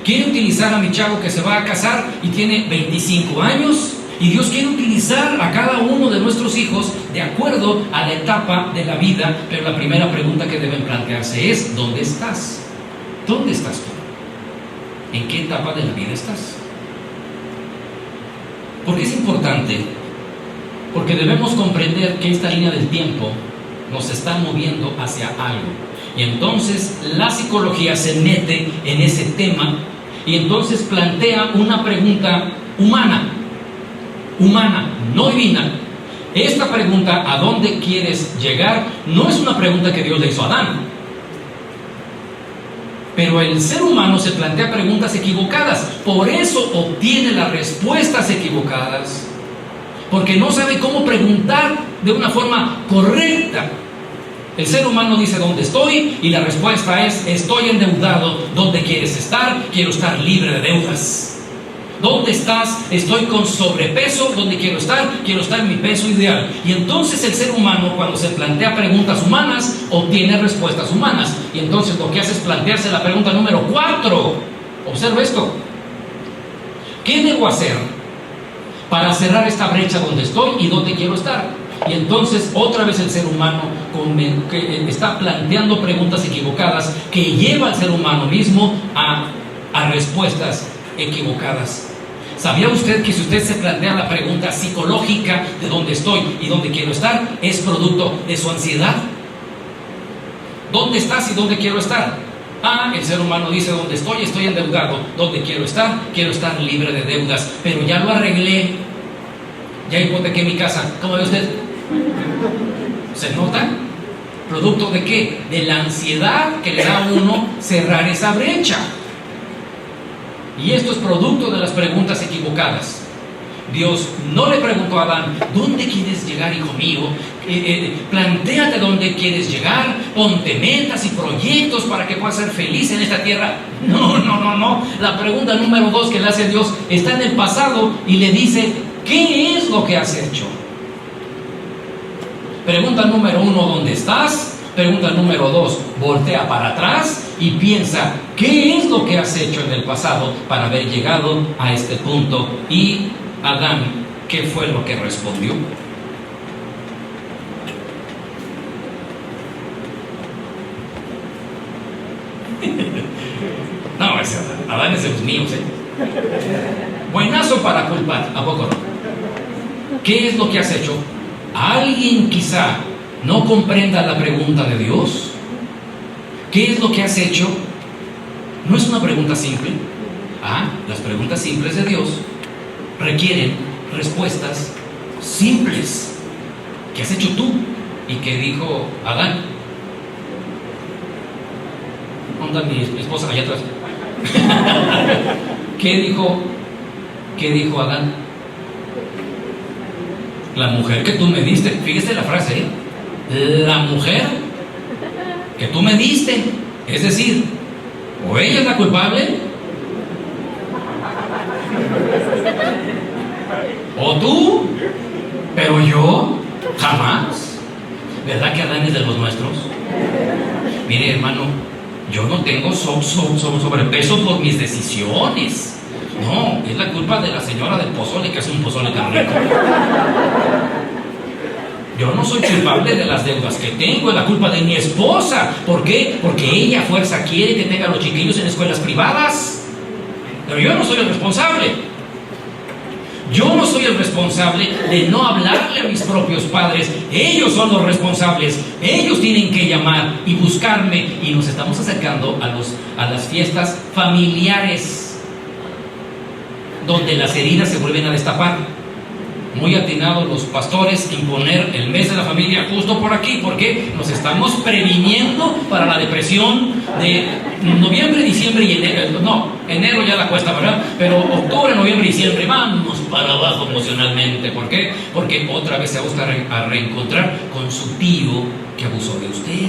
Quiere utilizar a mi chavo que se va a casar y tiene 25 años. Y Dios quiere utilizar a cada uno de nuestros hijos de acuerdo a la etapa de la vida. Pero la primera pregunta que deben plantearse es: ¿dónde estás? ¿Dónde estás tú? ¿En qué etapa de la vida estás? ¿Por qué es importante? Porque debemos comprender que esta línea del tiempo nos está moviendo hacia algo. Y entonces la psicología se mete en ese tema y entonces plantea una pregunta humana, no divina. Esta pregunta, ¿a dónde quieres llegar?, no es una pregunta que Dios le hizo a Adán. Pero el ser humano se plantea preguntas equivocadas, por eso obtiene las respuestas equivocadas, porque no sabe cómo preguntar de una forma correcta. El ser humano dice: ¿dónde estoy? Y la respuesta es: estoy endeudado. ¿Dónde quieres estar? Quiero estar libre de deudas. ¿Dónde estás? Estoy con sobrepeso. ¿Dónde quiero estar? Quiero estar en mi peso ideal. Y entonces el ser humano, cuando se plantea preguntas humanas, obtiene respuestas humanas. Y entonces lo que hace es plantearse la pregunta número 4. Observa esto: ¿qué debo hacer para cerrar esta brecha donde estoy y dónde quiero estar? Y entonces otra vez el ser humano que está planteando preguntas equivocadas que lleva al ser humano mismo a respuestas equivocadas. ¿Sabía usted que si usted se plantea la pregunta psicológica de dónde estoy y dónde quiero estar, es producto de su ansiedad? ¿Dónde estás y dónde quiero estar? El ser humano dice: ¿dónde estoy? Estoy endeudado. ¿Dónde quiero estar? Quiero estar libre de deudas. Pero ya lo arreglé, ya hipotequé mi casa. ¿Cómo ve usted? ¿Se nota? ¿Producto de qué? De la ansiedad que le da a uno cerrar esa brecha. Y esto es producto de las preguntas equivocadas. Dios no le preguntó a Adán: ¿dónde quieres llegar, hijo mío? Plantéate dónde quieres llegar, ponte metas y proyectos para que puedas ser feliz en esta tierra. No. La pregunta número 2 que le hace Dios está en el pasado y le dice: ¿qué es lo que has hecho? Pregunta número 1: ¿dónde estás? Pregunta número 2: voltea para atrás y piensa: ¿qué es lo que has hecho en el pasado para haber llegado a este punto? Y Adán, ¿qué fue lo que respondió? No, ese Adán es de los míos, Buenazo para culpar, ¿a poco no? ¿Qué es lo que has hecho? ¿Alguien quizá no comprenda la pregunta de Dios? ¿Qué es lo que has hecho? No es una pregunta simple. Las preguntas simples de Dios requieren respuestas simples. ¿Qué has hecho tú? ¿Y qué dijo Adán? ¿Dónde anda mi esposa? Allá atrás. ¿Qué dijo Adán? La mujer que tú me diste. Fíjese la frase, la mujer que tú me diste. Es decir, o ella es la culpable, o tú, pero yo jamás. ¿Verdad que Adán es de los nuestros? Mire, hermano, yo no tengo sobrepeso por mis decisiones. No, es la culpa de la señora del pozole, que hace un pozole tan rico. Yo no soy culpable de las deudas que tengo, es la culpa de mi esposa. ¿Por qué? Porque ella a fuerza quiere que tenga a los chiquillos en escuelas privadas. Pero yo no soy el responsable. Yo no soy el responsable de no hablarle a mis propios padres. Ellos son los responsables. Ellos tienen que llamar y buscarme. Y nos estamos acercando a las fiestas familiares, donde las heridas se vuelven a destapar. Muy atinados los pastores imponer el mes de la familia justo por aquí, porque nos estamos previniendo para la depresión de noviembre, diciembre y enero. No, enero ya la cuesta, ¿verdad? Pero octubre, noviembre y diciembre vamos para abajo emocionalmente. ¿Por qué? Porque otra vez se va a reencontrar con su tío que abusó de usted.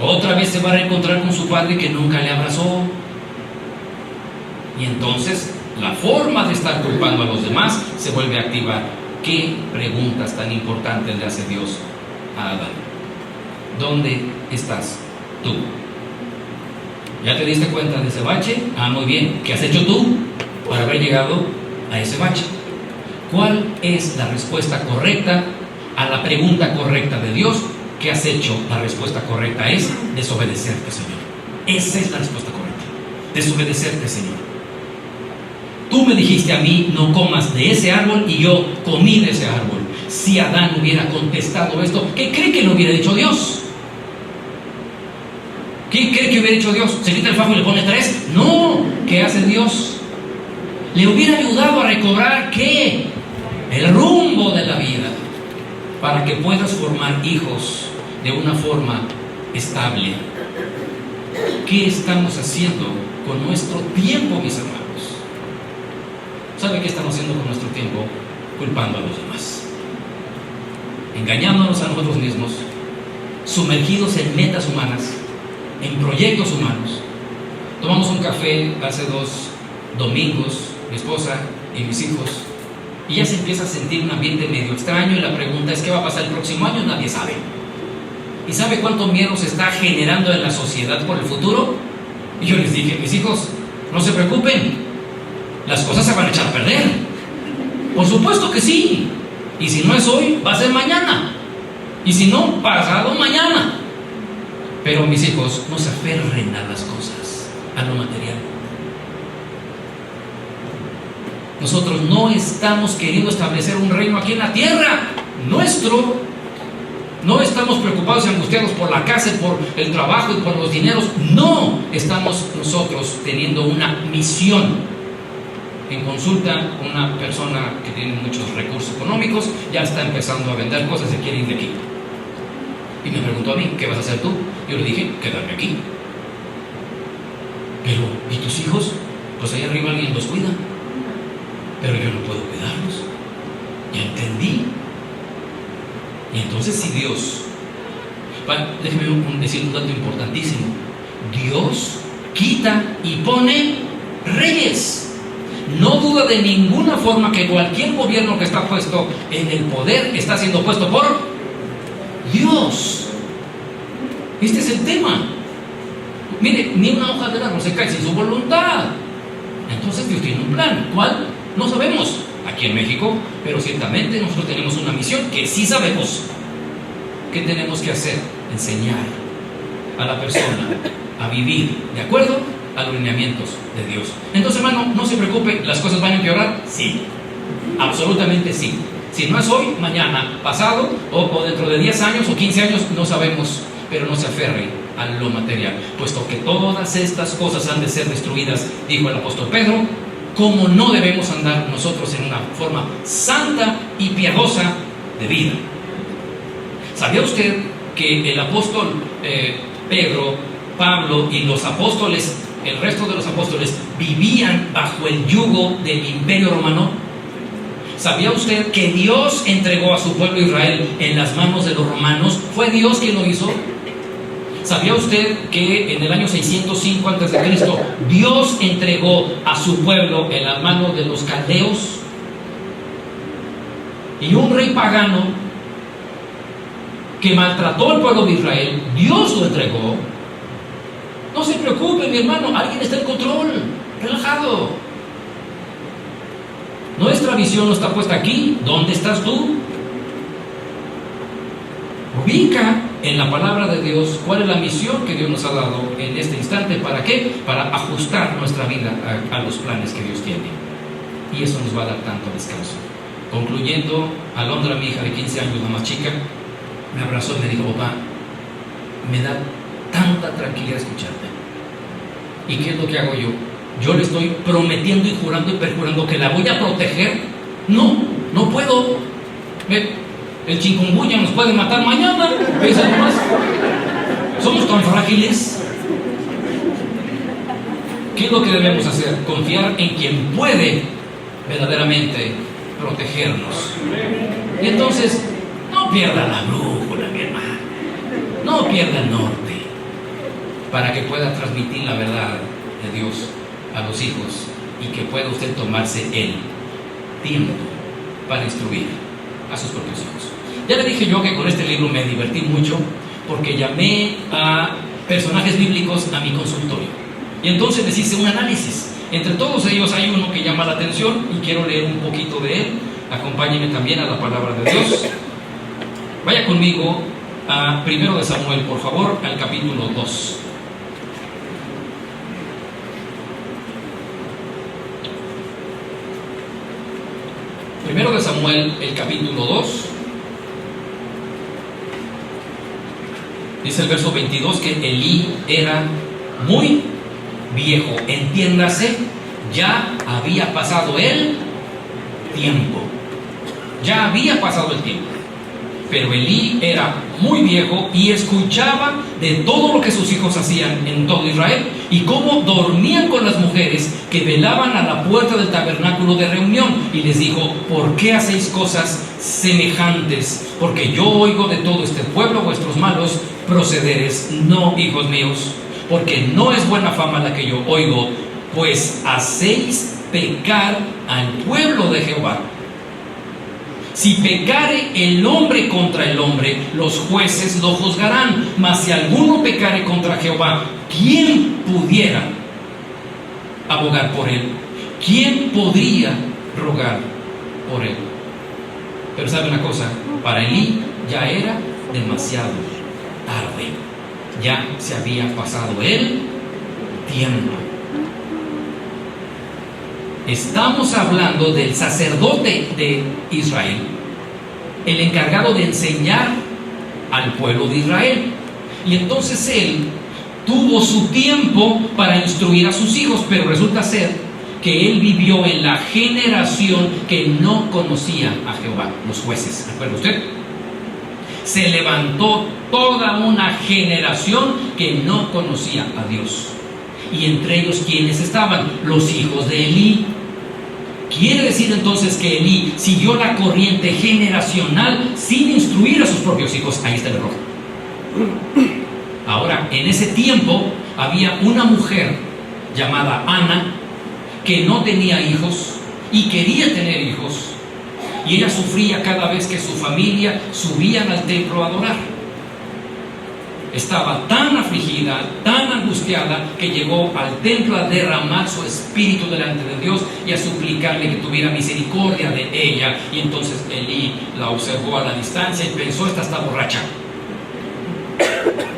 Otra vez se va a reencontrar con su padre que nunca le abrazó. Y entonces la forma de estar culpando a los demás se vuelve a activar. ¿Qué preguntas tan importantes le hace Dios a Adán? ¿Dónde estás tú? ¿Ya te diste cuenta de ese bache? Muy bien. ¿Qué has hecho tú para haber llegado a ese bache? ¿Cuál es la respuesta correcta a la pregunta correcta de Dios? ¿Qué has hecho? La respuesta correcta es desobedecerte, Señor. Esa es la respuesta correcta. Desobedecerte, Señor. Tú me dijiste a mí, no comas de ese árbol, y yo comí de ese árbol. Si Adán hubiera contestado esto, ¿qué cree que le hubiera dicho Dios? ¿Qué cree que hubiera dicho Dios? ¿Se quita el fajo y le pone 3? No. ¿Qué hace Dios? Le hubiera ayudado a recobrar, ¿qué? El rumbo de la vida, para que puedas formar hijos de una forma estable. ¿Qué estamos haciendo con nuestro tiempo, mis hermanos? ¿Sabe qué estamos haciendo con nuestro tiempo? Culpando a los demás, engañándonos a nosotros mismos, sumergidos en metas humanas, en proyectos humanos. Tomamos un café hace 2 domingos, mi esposa y mis hijos, y ya se empieza a sentir un ambiente medio extraño, y la pregunta es: ¿qué va a pasar el próximo año? Nadie sabe. ¿Y sabe cuánto miedo se está generando en la sociedad por el futuro? Y yo les dije: mis hijos, no se preocupen, las cosas se van a echar a perder. Por supuesto que sí. Y si no es hoy, va a ser mañana. Y si no, pasado mañana. Pero mis hijos, no se aferren a las cosas, a lo material. Nosotros no estamos queriendo establecer un reino aquí en la tierra nuestro. No estamos preocupados y angustiados por la casa, por el trabajo y por los dineros. No, estamos nosotros teniendo una misión. En consulta, una persona que tiene muchos recursos económicos ya está empezando a vender cosas y quiere ir de aquí. Y me preguntó a mí: ¿qué vas a hacer tú? Yo le dije: quedarme aquí. Pero, ¿y tus hijos? Pues ahí arriba alguien los cuida. Pero yo no puedo cuidarlos. Ya entendí. Y entonces, si Dios, déjeme decir un dato importantísimo: Dios quita y pone reyes. No duda de ninguna forma que cualquier gobierno que está puesto en el poder está siendo puesto por Dios. Este es el tema. Mire, ni una hoja del árbol se cae sin su voluntad. Entonces Dios tiene un plan. ¿Cuál? No sabemos aquí en México, pero ciertamente nosotros tenemos una misión que sí sabemos. ¿Qué tenemos que hacer? Enseñar a la persona a vivir de acuerdo a los lineamientos de Dios. Entonces, hermano, no se preocupe, ¿las cosas van a empeorar? Sí, absolutamente sí. Si no es hoy, mañana, pasado, o dentro de 10 años o 15 años, no sabemos. Pero no se aferre a lo material, puesto que todas estas cosas han de ser destruidas, dijo el apóstol Pedro. Como no debemos andar nosotros en una forma santa y piadosa de vida. ¿Sabía usted que el apóstol Pedro, Pablo y los apóstoles, el resto de los apóstoles, vivían bajo el yugo del Imperio Romano? ¿Sabía usted que Dios entregó a su pueblo Israel en las manos de los romanos? ¿Fue Dios quien lo hizo? ¿Sabía usted que en el año 605 a.C. Dios entregó a su pueblo en las manos de los caldeos? Y un rey pagano que maltrató al pueblo de Israel, Dios lo entregó. No se preocupe, mi hermano, alguien está en control, relajado. Nuestra visión no está puesta aquí. ¿Dónde estás tú? Ubica en la palabra de Dios cuál es la misión que Dios nos ha dado en este instante. ¿Para qué? Para ajustar nuestra vida a los planes que Dios tiene. Y eso nos va a dar tanto descanso. Concluyendo, Alondra, mi hija de 15 años, la más chica, me abrazó y me dijo: papá, me da tanta tranquilidad escucharte. ¿Y qué es lo que hago yo? Yo le estoy prometiendo y jurando y perjurando que la voy a proteger. No puedo. El chikungunya nos puede matar mañana. ¿Ves algo más? Somos tan frágiles. ¿Qué es lo que debemos hacer? Confiar en quien puede verdaderamente protegernos. Y entonces, no pierda la brújula, mi hermano. No pierda el norte, para que pueda transmitir la verdad de Dios a los hijos y que pueda usted tomarse el tiempo para instruir a sus propios hijos. Ya le dije yo que con este libro me divertí mucho, porque llamé a personajes bíblicos a mi consultorio y entonces les hice un análisis. Entre todos ellos hay uno que llama la atención y quiero leer un poquito de él. Acompáñenme también a la palabra de Dios. Vaya conmigo a 1 de Samuel, por favor, al capítulo 2. Primero de Samuel, el capítulo 2. Dice el verso 22 que Elí era muy viejo. Entiéndase, ya había pasado el tiempo. Ya había pasado el tiempo. Pero Elí era muy viejo y escuchaba de todo lo que sus hijos hacían en todo Israel y cómo dormían con las mujeres que velaban a la puerta del tabernáculo de reunión. Y les dijo: ¿por qué hacéis cosas semejantes? Porque yo oigo de todo este pueblo vuestros malos procederes. No, hijos míos, porque no es buena fama la que yo oigo, pues hacéis pecar al pueblo de Jehová. Si pecare el hombre contra el hombre, los jueces lo juzgarán. Mas si alguno pecare contra Jehová, ¿quién pudiera abogar por él? ¿Quién podría rogar por él? Pero sabe una cosa, para Elí ya era demasiado tarde. Ya se había pasado el tiempo. Estamos hablando del sacerdote de Israel, el encargado de enseñar al pueblo de Israel. Y entonces él tuvo su tiempo para instruir a sus hijos, pero resulta ser que él vivió en la generación que no conocía a Jehová, los jueces. ¿Recuerda usted? Se levantó toda una generación que no conocía a Dios. Y entre ellos, ¿quiénes estaban? Los hijos de Elí. Quiere decir entonces que Elí siguió la corriente generacional sin instruir a sus propios hijos. Ahí está el error. Ahora, en ese tiempo había una mujer llamada Ana que no tenía hijos y quería tener hijos, y ella sufría cada vez que su familia subían al templo a adorar. Estaba tan afligida, tan angustiada, que llegó al templo a derramar su espíritu delante de Dios y a suplicarle que tuviera misericordia de ella. Y entonces Elí la observó a la distancia y pensó: esta está borracha.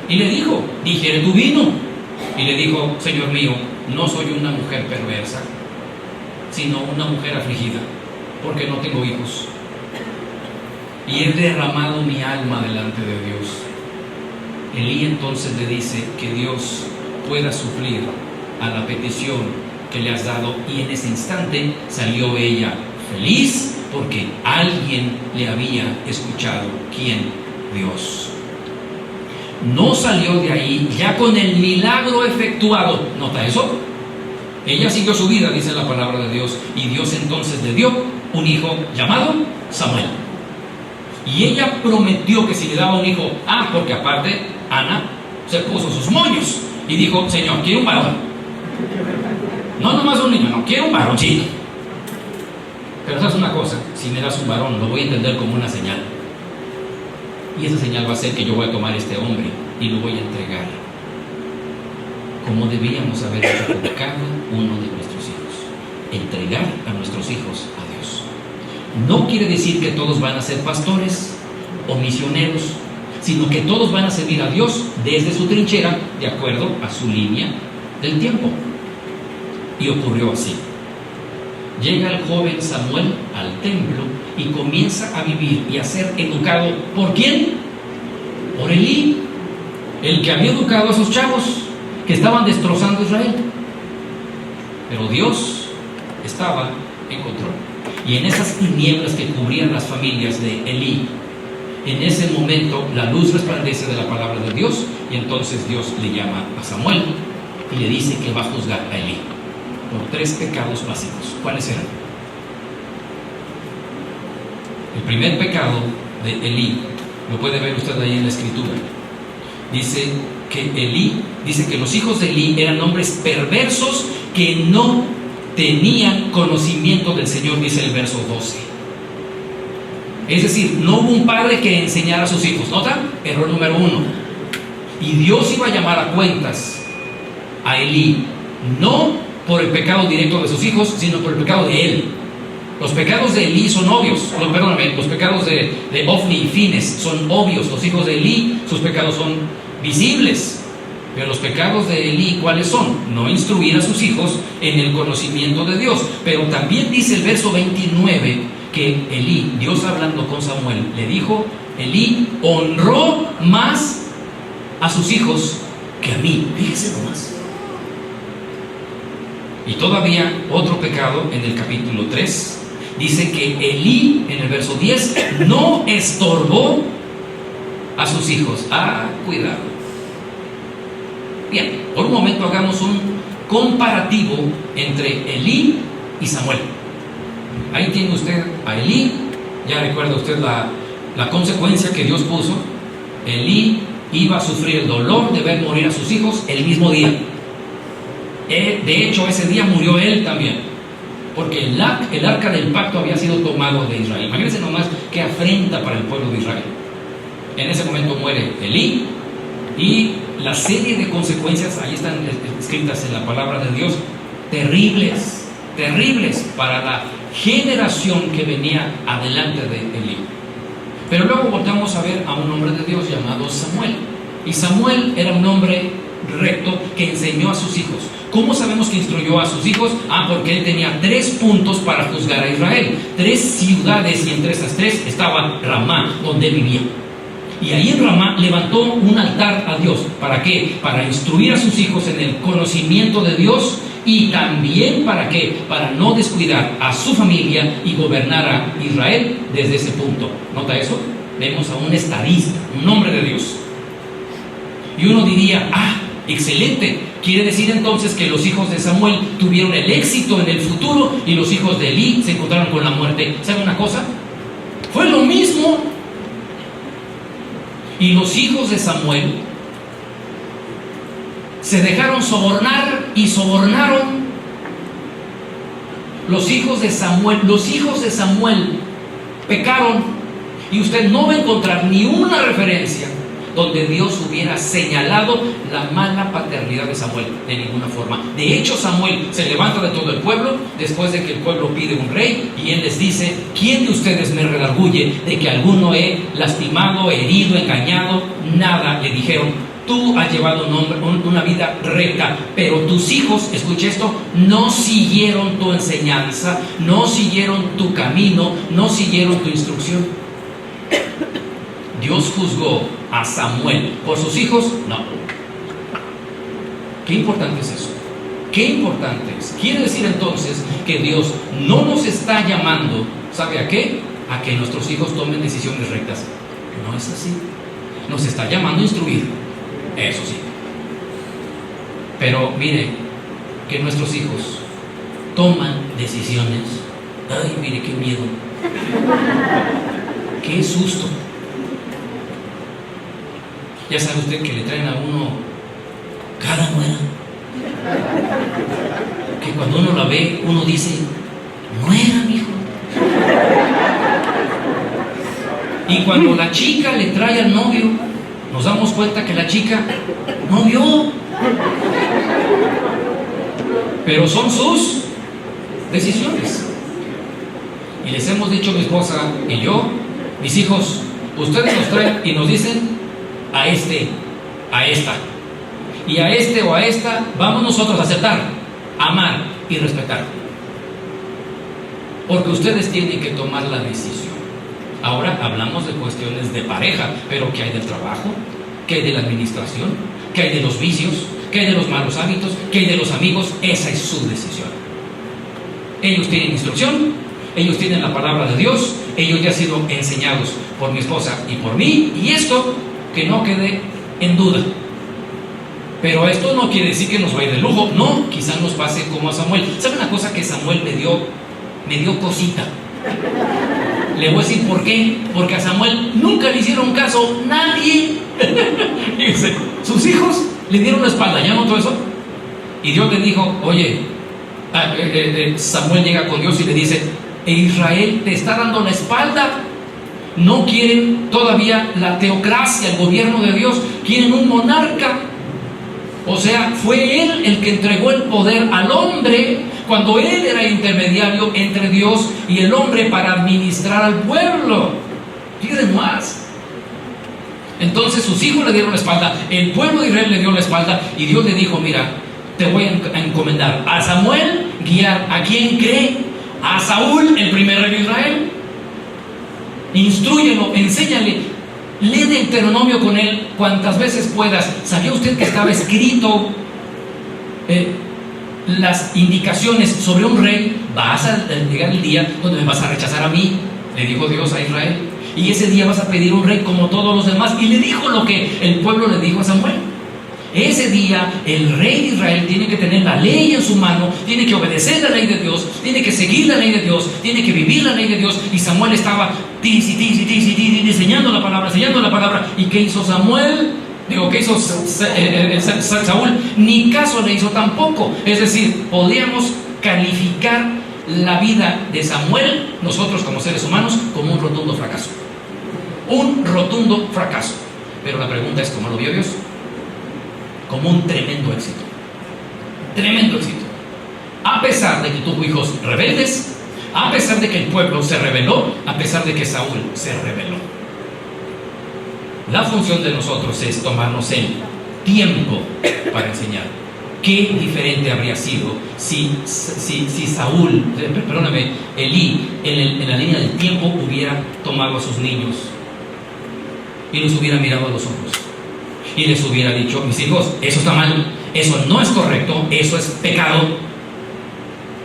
Y le dijo: digiere tu vino. Y le dijo: Señor mío, no soy una mujer perversa, sino una mujer afligida, porque no tengo hijos, y he derramado mi alma delante de Dios. Elí entonces le dice que Dios pueda suplir a la petición que le has dado, y en ese instante salió ella feliz porque alguien le había escuchado. ¿Quién? Dios. No salió de ahí ya con el milagro efectuado. ¿Nota eso? Ella siguió su vida, dice la palabra de Dios, y Dios entonces le dio un hijo llamado Samuel. Y ella prometió que si le daba un hijo, porque aparte Ana se puso sus moños y dijo: Señor, quiero un varón. No nomás un niño, no, quiero un varoncito. Pero sabes una cosa, si me das un varón, lo voy a entender como una señal. Y esa señal va a ser que yo voy a tomar a este hombre y lo voy a entregar, como debíamos haber hecho con cada uno de nuestros hijos. Entregar a nuestros hijos a Dios. No quiere decir que todos van a ser pastores o misioneros, sino que todos van a servir a Dios desde su trinchera, de acuerdo a su línea del tiempo. Y ocurrió así. Llega el joven Samuel al templo y comienza a vivir y a ser educado. ¿Por quién? Por Elí, el que había educado a esos chavos que estaban destrozando a Israel. Pero Dios estaba en control. Y en esas tinieblas que cubrían las familias de Elí, en ese momento la luz resplandece de la palabra de Dios, y entonces Dios le llama a Samuel y le dice que va a juzgar a Elí por 3 pecados básicos. ¿Cuáles eran? El primer pecado de Elí, lo puede ver usted ahí en la escritura, dice que los hijos de Elí eran hombres perversos que no tenían conocimiento del Señor, dice el verso 12. Es decir, no hubo un padre que enseñara a sus hijos. ¿Nota? Error número 1. Y Dios iba a llamar a cuentas a Elí, no por el pecado directo de sus hijos, sino por el pecado de él. Los pecados de Elí son obvios. Los pecados de Ofni y Fines son obvios. Los hijos de Elí, sus pecados son visibles. Pero los pecados de Elí, ¿cuáles son? No instruir a sus hijos en el conocimiento de Dios. Pero también dice el verso 29 que Elí, Dios hablando con Samuel, le dijo: Elí honró más a sus hijos que a mí. Fíjese nomás. Y todavía otro pecado en el capítulo 3. Dice que Elí, en el verso 10, no estorbó a sus hijos. Cuidado. Bien, por un momento hagamos un comparativo entre Elí y Samuel. Ahí tiene usted a Elí. Ya recuerda usted la consecuencia que Dios puso. Elí iba a sufrir el dolor de ver morir a sus hijos el mismo día. De hecho, ese día murió él también, porque el arca del pacto había sido tomado de Israel. Imagínense nomás qué afrenta para el pueblo de Israel. En ese momento muere Elí, y la serie de consecuencias ahí están escritas en la palabra de Dios, terribles, terribles para la generación que venía adelante de Elí. Pero luego voltamos a ver a un hombre de Dios llamado Samuel. Y Samuel era un hombre recto que enseñó a sus hijos. ¿Cómo sabemos que instruyó a sus hijos? Porque él tenía 3 puntos para juzgar a Israel, 3 ciudades, y entre esas 3 estaba Ramá, donde vivía. Y ahí en Ramá levantó un altar a Dios. ¿Para qué? Para instruir a sus hijos en el conocimiento de Dios, y también ¿para qué? Para no descuidar a su familia y gobernar a Israel desde ese punto. ¿Nota eso? Vemos a un estadista, un hombre de Dios. Y uno diría: excelente, quiere decir entonces que los hijos de Samuel tuvieron el éxito en el futuro y los hijos de Elí se encontraron con la muerte. ¿Sabe una cosa? Fue lo mismo. Y los hijos de Samuel se dejaron sobornar y sobornaron. Los hijos de Samuel pecaron, y usted no va a encontrar ni una referencia donde Dios hubiera señalado la mala paternidad de Samuel, de ninguna forma. De hecho, Samuel se levanta de todo el pueblo después de que el pueblo pide un rey, y él les dice: ¿quién de ustedes me redarguye de que alguno he lastimado, herido, engañado? Nada, le dijeron. Tú has llevado una vida recta, pero tus hijos, escuche esto, no siguieron tu enseñanza, no siguieron tu camino, no siguieron tu instrucción. Dios juzgó a Samuel por sus hijos. No. Qué importante es eso. Qué importante es. Quiere decir entonces que Dios no nos está llamando, ¿sabe a qué? A que nuestros hijos tomen decisiones rectas. No es así. Nos está llamando a instruir. Eso sí. Pero mire, que nuestros hijos toman decisiones. Ay, mire qué miedo. Qué susto. Ya sabe usted que le traen a uno cada nuera, que cuando uno la ve, uno dice: nuera, mijo. Y cuando la chica le trae al novio, nos damos cuenta que la chica no vio. Pero son sus decisiones. Y les hemos dicho mi esposa y yo: mis hijos, ustedes nos traen y nos dicen a este, a esta. Y a este o a esta vamos nosotros a aceptar, amar y respetar. Porque ustedes tienen que tomar la decisión. Ahora hablamos de cuestiones de pareja, pero ¿qué hay del trabajo? ¿Qué hay de la administración? ¿Qué hay de los vicios? ¿Qué hay de los malos hábitos? ¿Qué hay de los amigos? Esa es su decisión. Ellos tienen instrucción, ellos tienen la palabra de Dios, ellos ya han sido enseñados por mi esposa y por mí, y esto que no quede en duda. Pero esto no quiere decir que nos vaya de lujo, no, quizás nos pase como a Samuel. ¿Sabe una cosa que Samuel me dio cosita? Le voy a decir por qué. Porque a Samuel nunca le hicieron caso nadie. Fíjense, sus hijos le dieron la espalda, ¿ya notó eso? Y Dios le dijo, oye, Samuel llega con Dios y le dice, Israel te está dando la espalda. No quieren todavía la teocracia, el gobierno de Dios, quieren un monarca. O sea, fue él el que entregó el poder al hombre cuando él era intermediario entre Dios y el hombre para administrar al pueblo. Fíjense más. Entonces sus hijos le dieron la espalda, el pueblo de Israel le dio la espalda y Dios le dijo, mira, te voy a encomendar a Samuel guiar a quien cree, a Saúl, el primer rey de Israel. Instrúyelo, enséñale, lee Deuteronomio con él cuantas veces puedas. ¿Sabía usted que estaba escrito las indicaciones sobre un rey? Vas a llegar el día donde me vas a rechazar a mí, le dijo Dios a Israel, y ese día vas a pedir un rey como todos los demás. Y le dijo lo que el pueblo le dijo a Samuel. Ese día el rey de Israel tiene que tener la ley en su mano, tiene que obedecer la ley de Dios, tiene que seguir la ley de Dios, tiene que vivir la ley de Dios. Y Samuel estaba enseñando la palabra. ¿Y qué hizo Samuel? ¿Qué hizo Saúl? Ni caso le hizo tampoco. Es decir, podríamos calificar la vida de Samuel, nosotros como seres humanos, como un rotundo fracaso. Un rotundo fracaso. Pero la pregunta es, ¿cómo lo vio Dios? Como un tremendo éxito. Tremendo éxito. A pesar de que tuvo hijos rebeldes, a pesar de que el pueblo se rebeló, a pesar de que Saúl se rebeló. La función de nosotros es tomarnos el tiempo para enseñar. Qué diferente habría sido si Saúl, perdóname, Elí, en la línea del tiempo hubiera tomado a sus niños y los hubiera mirado a los ojos y les hubiera dicho, mis hijos, eso está mal, eso no es correcto, eso es pecado.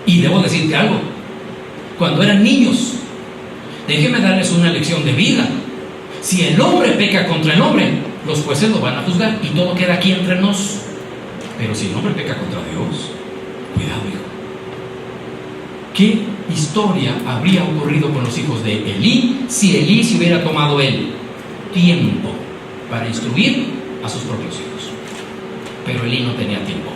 Y debo decirte algo, cuando eran niños, déjenme darles una lección de vida. Si el hombre peca contra el hombre, los jueces lo van a juzgar y todo queda aquí entre nos. Pero si el hombre peca contra Dios, cuidado, hijo. ¿Qué historia habría ocurrido con los hijos de Elí si Elí se hubiera tomado el tiempo para instruir a sus propios hijos? Pero Elí no tenía tiempo.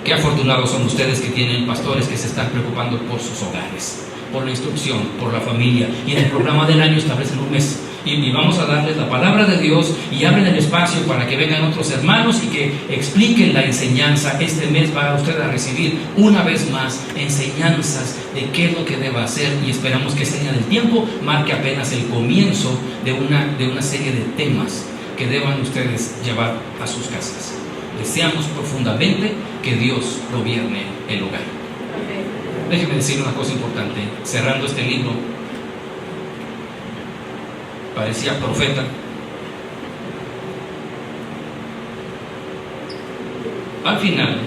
Qué afortunados son ustedes que tienen pastores que se están preocupando por sus hogares, por la instrucción, por la familia, y en el programa del año establecen un mes y vamos a darles la palabra de Dios y abren el espacio para que vengan otros hermanos y que expliquen la enseñanza. Este mes va usted a recibir una vez más enseñanzas de qué es lo que deba hacer, y esperamos que Seña del Tiempo marque apenas el comienzo de una serie de temas que deban ustedes llevar a sus casas. Deseamos profundamente que Dios gobierne el hogar. Déjeme decir una cosa importante, cerrando este libro. Parecía profeta. Al final,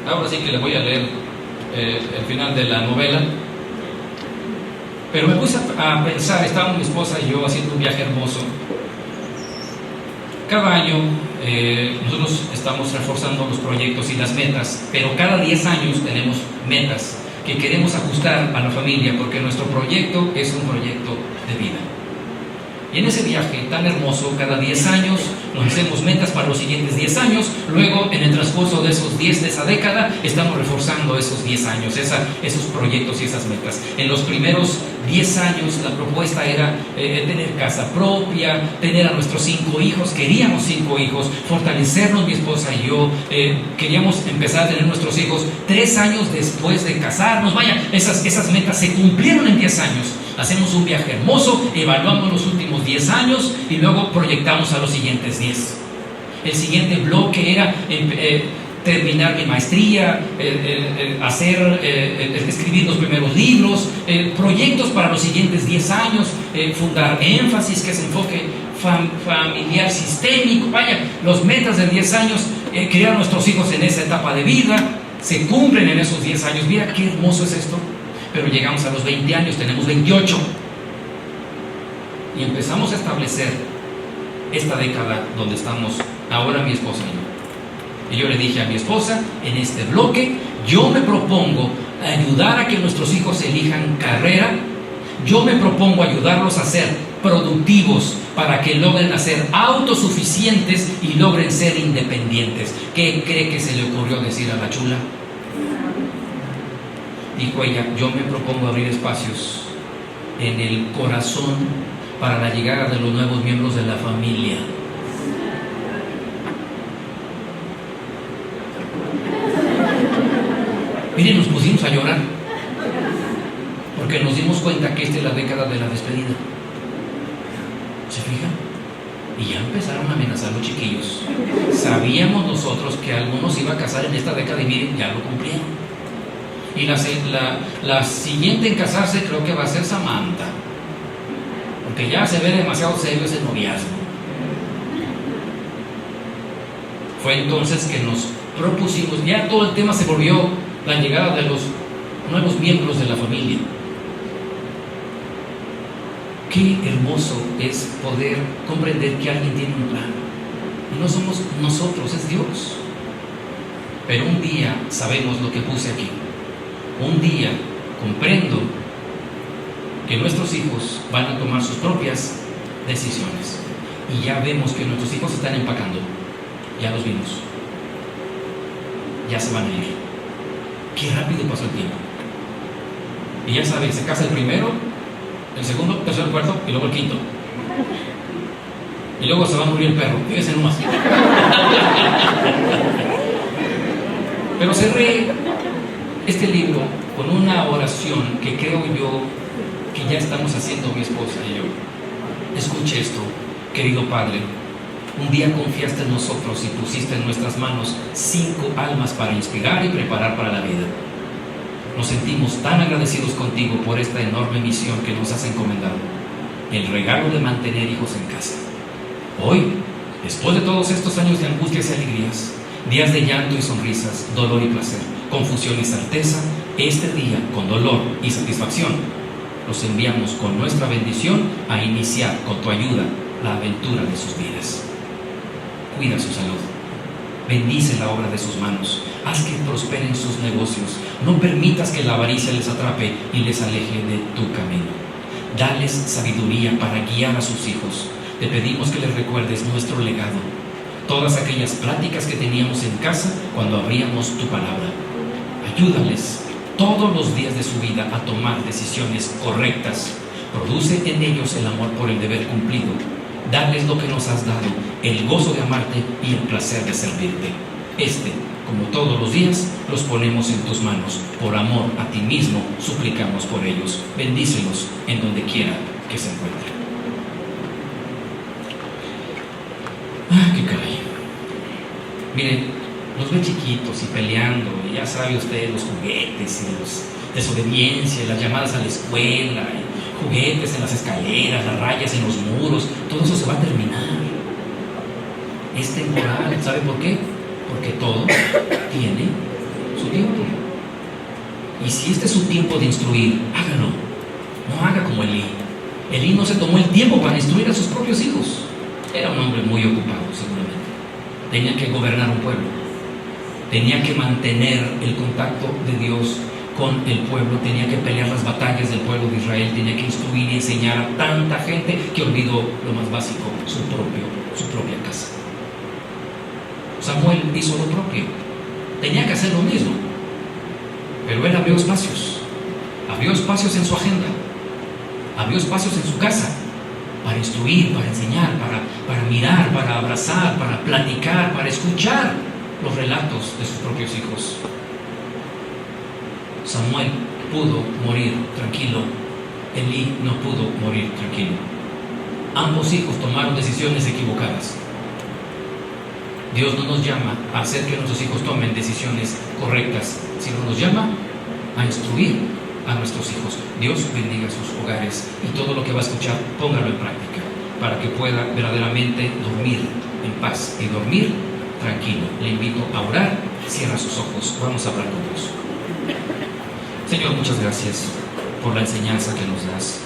ahora sí que le voy a leer el final de la novela, pero me puse a pensar, estábamos mi esposa y yo haciendo un viaje hermoso. Cada año nosotros estamos reforzando los proyectos y las metas, pero cada 10 años tenemos metas que queremos ajustar a la familia, porque nuestro proyecto es un proyecto de vida. Y en ese viaje tan hermoso, cada 10 años nos hacemos metas para los siguientes 10 años. Luego, en el transcurso de esos 10 de esa década, estamos reforzando esos 10 años, esos proyectos y esas metas. En los primeros 10 años, la propuesta era tener casa propia, tener a nuestros 5 hijos. Queríamos 5 hijos, fortalecernos mi esposa y yo. Queríamos empezar a tener nuestros hijos 3 años después de casarnos. Vaya, esas metas se cumplieron en 10 años. Hacemos un viaje hermoso, evaluamos los últimos primeros 10 años y luego proyectamos a los siguientes 10. El siguiente bloque era terminar mi maestría, escribir los primeros libros, proyectos para los siguientes 10 años, fundar énfasis, que es enfoque familiar sistémico. Vaya, los metas de 10 años, criar a nuestros hijos en esa etapa de vida, se cumplen en esos 10 años. Mira qué hermoso es esto. Pero llegamos a los 20 años, tenemos 28 y empezamos a establecer esta década donde estamos ahora mi esposa y yo. Y yo le dije a mi esposa, en este bloque yo me propongo ayudar a que nuestros hijos elijan carrera. Yo me propongo ayudarlos a ser productivos para que logren ser autosuficientes y logren ser independientes. ¿Qué cree que se le ocurrió decir a la chula? Dijo ella, yo me propongo abrir espacios en el corazón para la llegada de los nuevos miembros de la familia. Miren, nos pusimos a llorar porque nos dimos cuenta que esta es la década de la despedida. ¿Se fijan? Y ya empezaron a amenazar los chiquillos. Sabíamos nosotros que algunos iban a casar en esta década y miren, ya lo cumplieron. Y la siguiente en casarse creo que va a ser Samantha, porque ya se ve demasiado serio ese noviazgo. Fue entonces que nos propusimos, ya todo el tema se volvió la llegada de los nuevos miembros de la familia. Qué hermoso es poder comprender que alguien tiene un plan y no somos nosotros, es Dios. Pero un día sabemos lo que puse aquí. Un día comprendo que nuestros hijos van a tomar sus propias decisiones. Y ya vemos que nuestros hijos están empacando. Ya los vimos. Ya se van a ir. Qué rápido pasó el tiempo. Y ya saben, se casa el primero, el segundo, el tercero, el cuarto y luego el quinto. Y luego se va a morir el perro. Fíjense nomás. Pero cerré este libro con una oración que creo yo que ya estamos haciendo mi esposa y yo. Escuche esto, querido Padre. Un día confiaste en nosotros y pusiste en nuestras manos 5 almas para inspirar y preparar para la vida. Nos sentimos tan agradecidos contigo por esta enorme misión que nos has encomendado, el regalo de mantener hijos en casa. Hoy, después de todos estos años de angustias y alegrías, días de llanto y sonrisas, dolor y placer, confusión y certeza, este día, con dolor y satisfacción, los enviamos con nuestra bendición a iniciar, con tu ayuda, la aventura de sus vidas. Cuida su salud, bendice la obra de sus manos, haz que prosperen sus negocios, no permitas que la avaricia les atrape y les aleje de tu camino. Dales sabiduría para guiar a sus hijos. Te pedimos que les recuerdes nuestro legado, todas aquellas pláticas que teníamos en casa cuando abríamos tu palabra. Ayúdales todos los días de su vida a tomar decisiones correctas. Produce en ellos el amor por el deber cumplido. Darles lo que nos has dado, el gozo de amarte y el placer de servirte. Como todos los días, los ponemos en tus manos. Por amor a ti mismo, suplicamos por ellos. Bendícelos en donde quiera que se encuentren. ¡Qué caray! Miren, los ve chiquitos y peleando, y ya sabe usted, los juguetes y los desobediencia, las llamadas a la escuela, y juguetes en las escaleras, las rayas en los muros, todo eso se va a terminar. Es temporal, ¿sabe por qué? Porque todo tiene su tiempo. Y si este es su tiempo de instruir, hágalo. No haga como Elí. Elí no se tomó el tiempo para instruir a sus propios hijos. Era un hombre muy ocupado, seguramente. Tenía que gobernar un pueblo. Tenía que mantener el contacto de Dios con el pueblo. Tenía que pelear las batallas del pueblo de Israel. Tenía que instruir y enseñar a tanta gente que olvidó lo más básico, su propia casa. Samuel hizo lo propio. Tenía que hacer lo mismo. Pero él abrió espacios. Abrió espacios en su agenda. Abrió espacios en su casa. Para instruir, para enseñar, para mirar, para abrazar, para platicar, para escuchar los relatos de sus propios hijos. Samuel pudo morir tranquilo. Elí no pudo morir tranquilo. ambos hijos tomaron decisiones equivocadas. Dios no nos llama a hacer que nuestros hijos tomen decisiones correctas, sino nos llama a instruir a nuestros hijos. Dios bendiga sus hogares y todo lo que va a escuchar, póngalo en práctica para que pueda verdaderamente dormir en paz y dormir tranquilo. Le invito a orar, cierra sus ojos, vamos a hablar con Dios. Señor, muchas gracias por la enseñanza que nos das.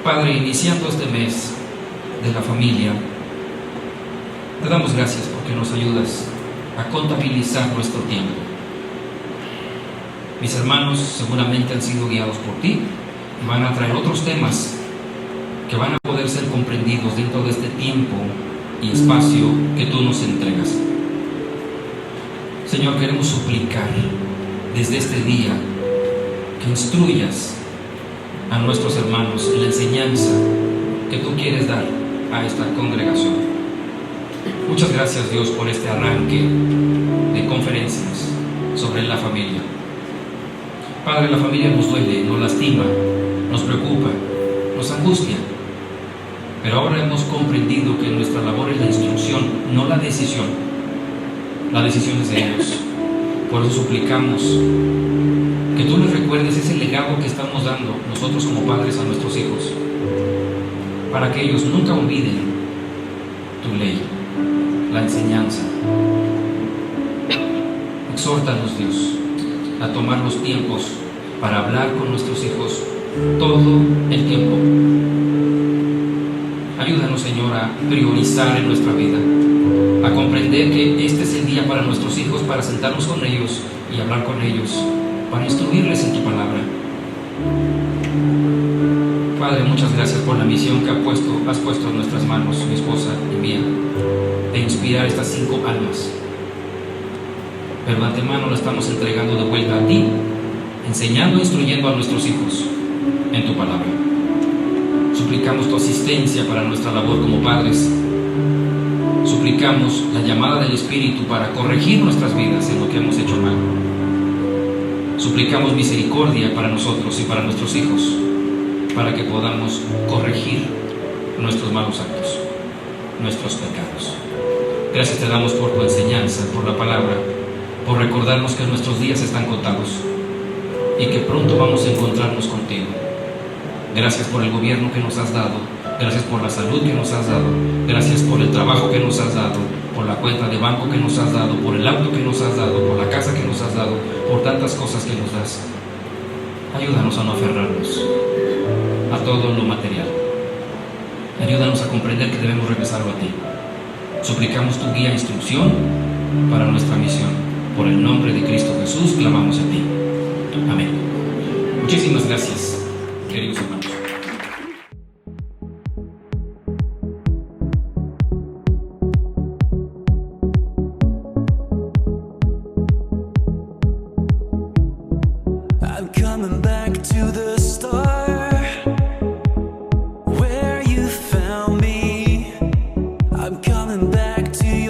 Padre, iniciando este mes de la familia, te damos gracias porque nos ayudas a contabilizar nuestro tiempo. Mis hermanos seguramente han sido guiados por ti y van a traer otros temas que van a poder ser comprendidos dentro de este tiempo y espacio que tú nos entregas. Señor, queremos suplicar desde este día que instruyas a nuestros hermanos en la enseñanza que tú quieres dar a esta congregación. Muchas gracias, Dios, por este arranque de conferencias sobre la familia. Padre, la familia nos duele, nos lastima, nos preocupa, nos angustia. Pero ahora hemos comprendido que nuestra labor es la instrucción, no la decisión. La decisión es de ellos. Por eso suplicamos que tú les recuerdes ese legado que estamos dando nosotros como padres a nuestros hijos, para que ellos nunca olviden tu ley, la enseñanza. Exhórtanos, Dios, a tomar los tiempos para hablar con nuestros hijos todo el tiempo. Ayúdanos, Señor, a priorizar en nuestra vida, a comprender que este es el día para nuestros hijos, para sentarnos con ellos y hablar con ellos, para instruirles en tu palabra. Padre, muchas gracias por la misión que has puesto en nuestras manos, mi esposa y mía, de inspirar estas 5 almas. Pero de antemano la estamos entregando de vuelta a ti, enseñando e instruyendo a nuestros hijos en tu palabra. Suplicamos tu asistencia para nuestra labor como padres. Suplicamos la llamada del Espíritu para corregir nuestras vidas en lo que hemos hecho mal. Suplicamos misericordia para nosotros y para nuestros hijos, para que podamos corregir nuestros malos actos, nuestros pecados. Gracias te damos por tu enseñanza, por la palabra, por recordarnos que nuestros días están contados y que pronto vamos a encontrarnos contigo. Gracias por el gobierno que nos has dado, gracias por la salud que nos has dado, gracias por el trabajo que nos has dado, por la cuenta de banco que nos has dado, por el auto que nos has dado, por la casa que nos has dado, por tantas cosas que nos das. Ayúdanos a no aferrarnos a todo lo material. Ayúdanos a comprender que debemos regresarlo a ti. Suplicamos tu guía e instrucción para nuestra misión. Por el nombre de Cristo Jesús clamamos a ti. Amén. Muchísimas gracias, queridos hermanos. I'm coming back to the start where you found me. I'm coming back to your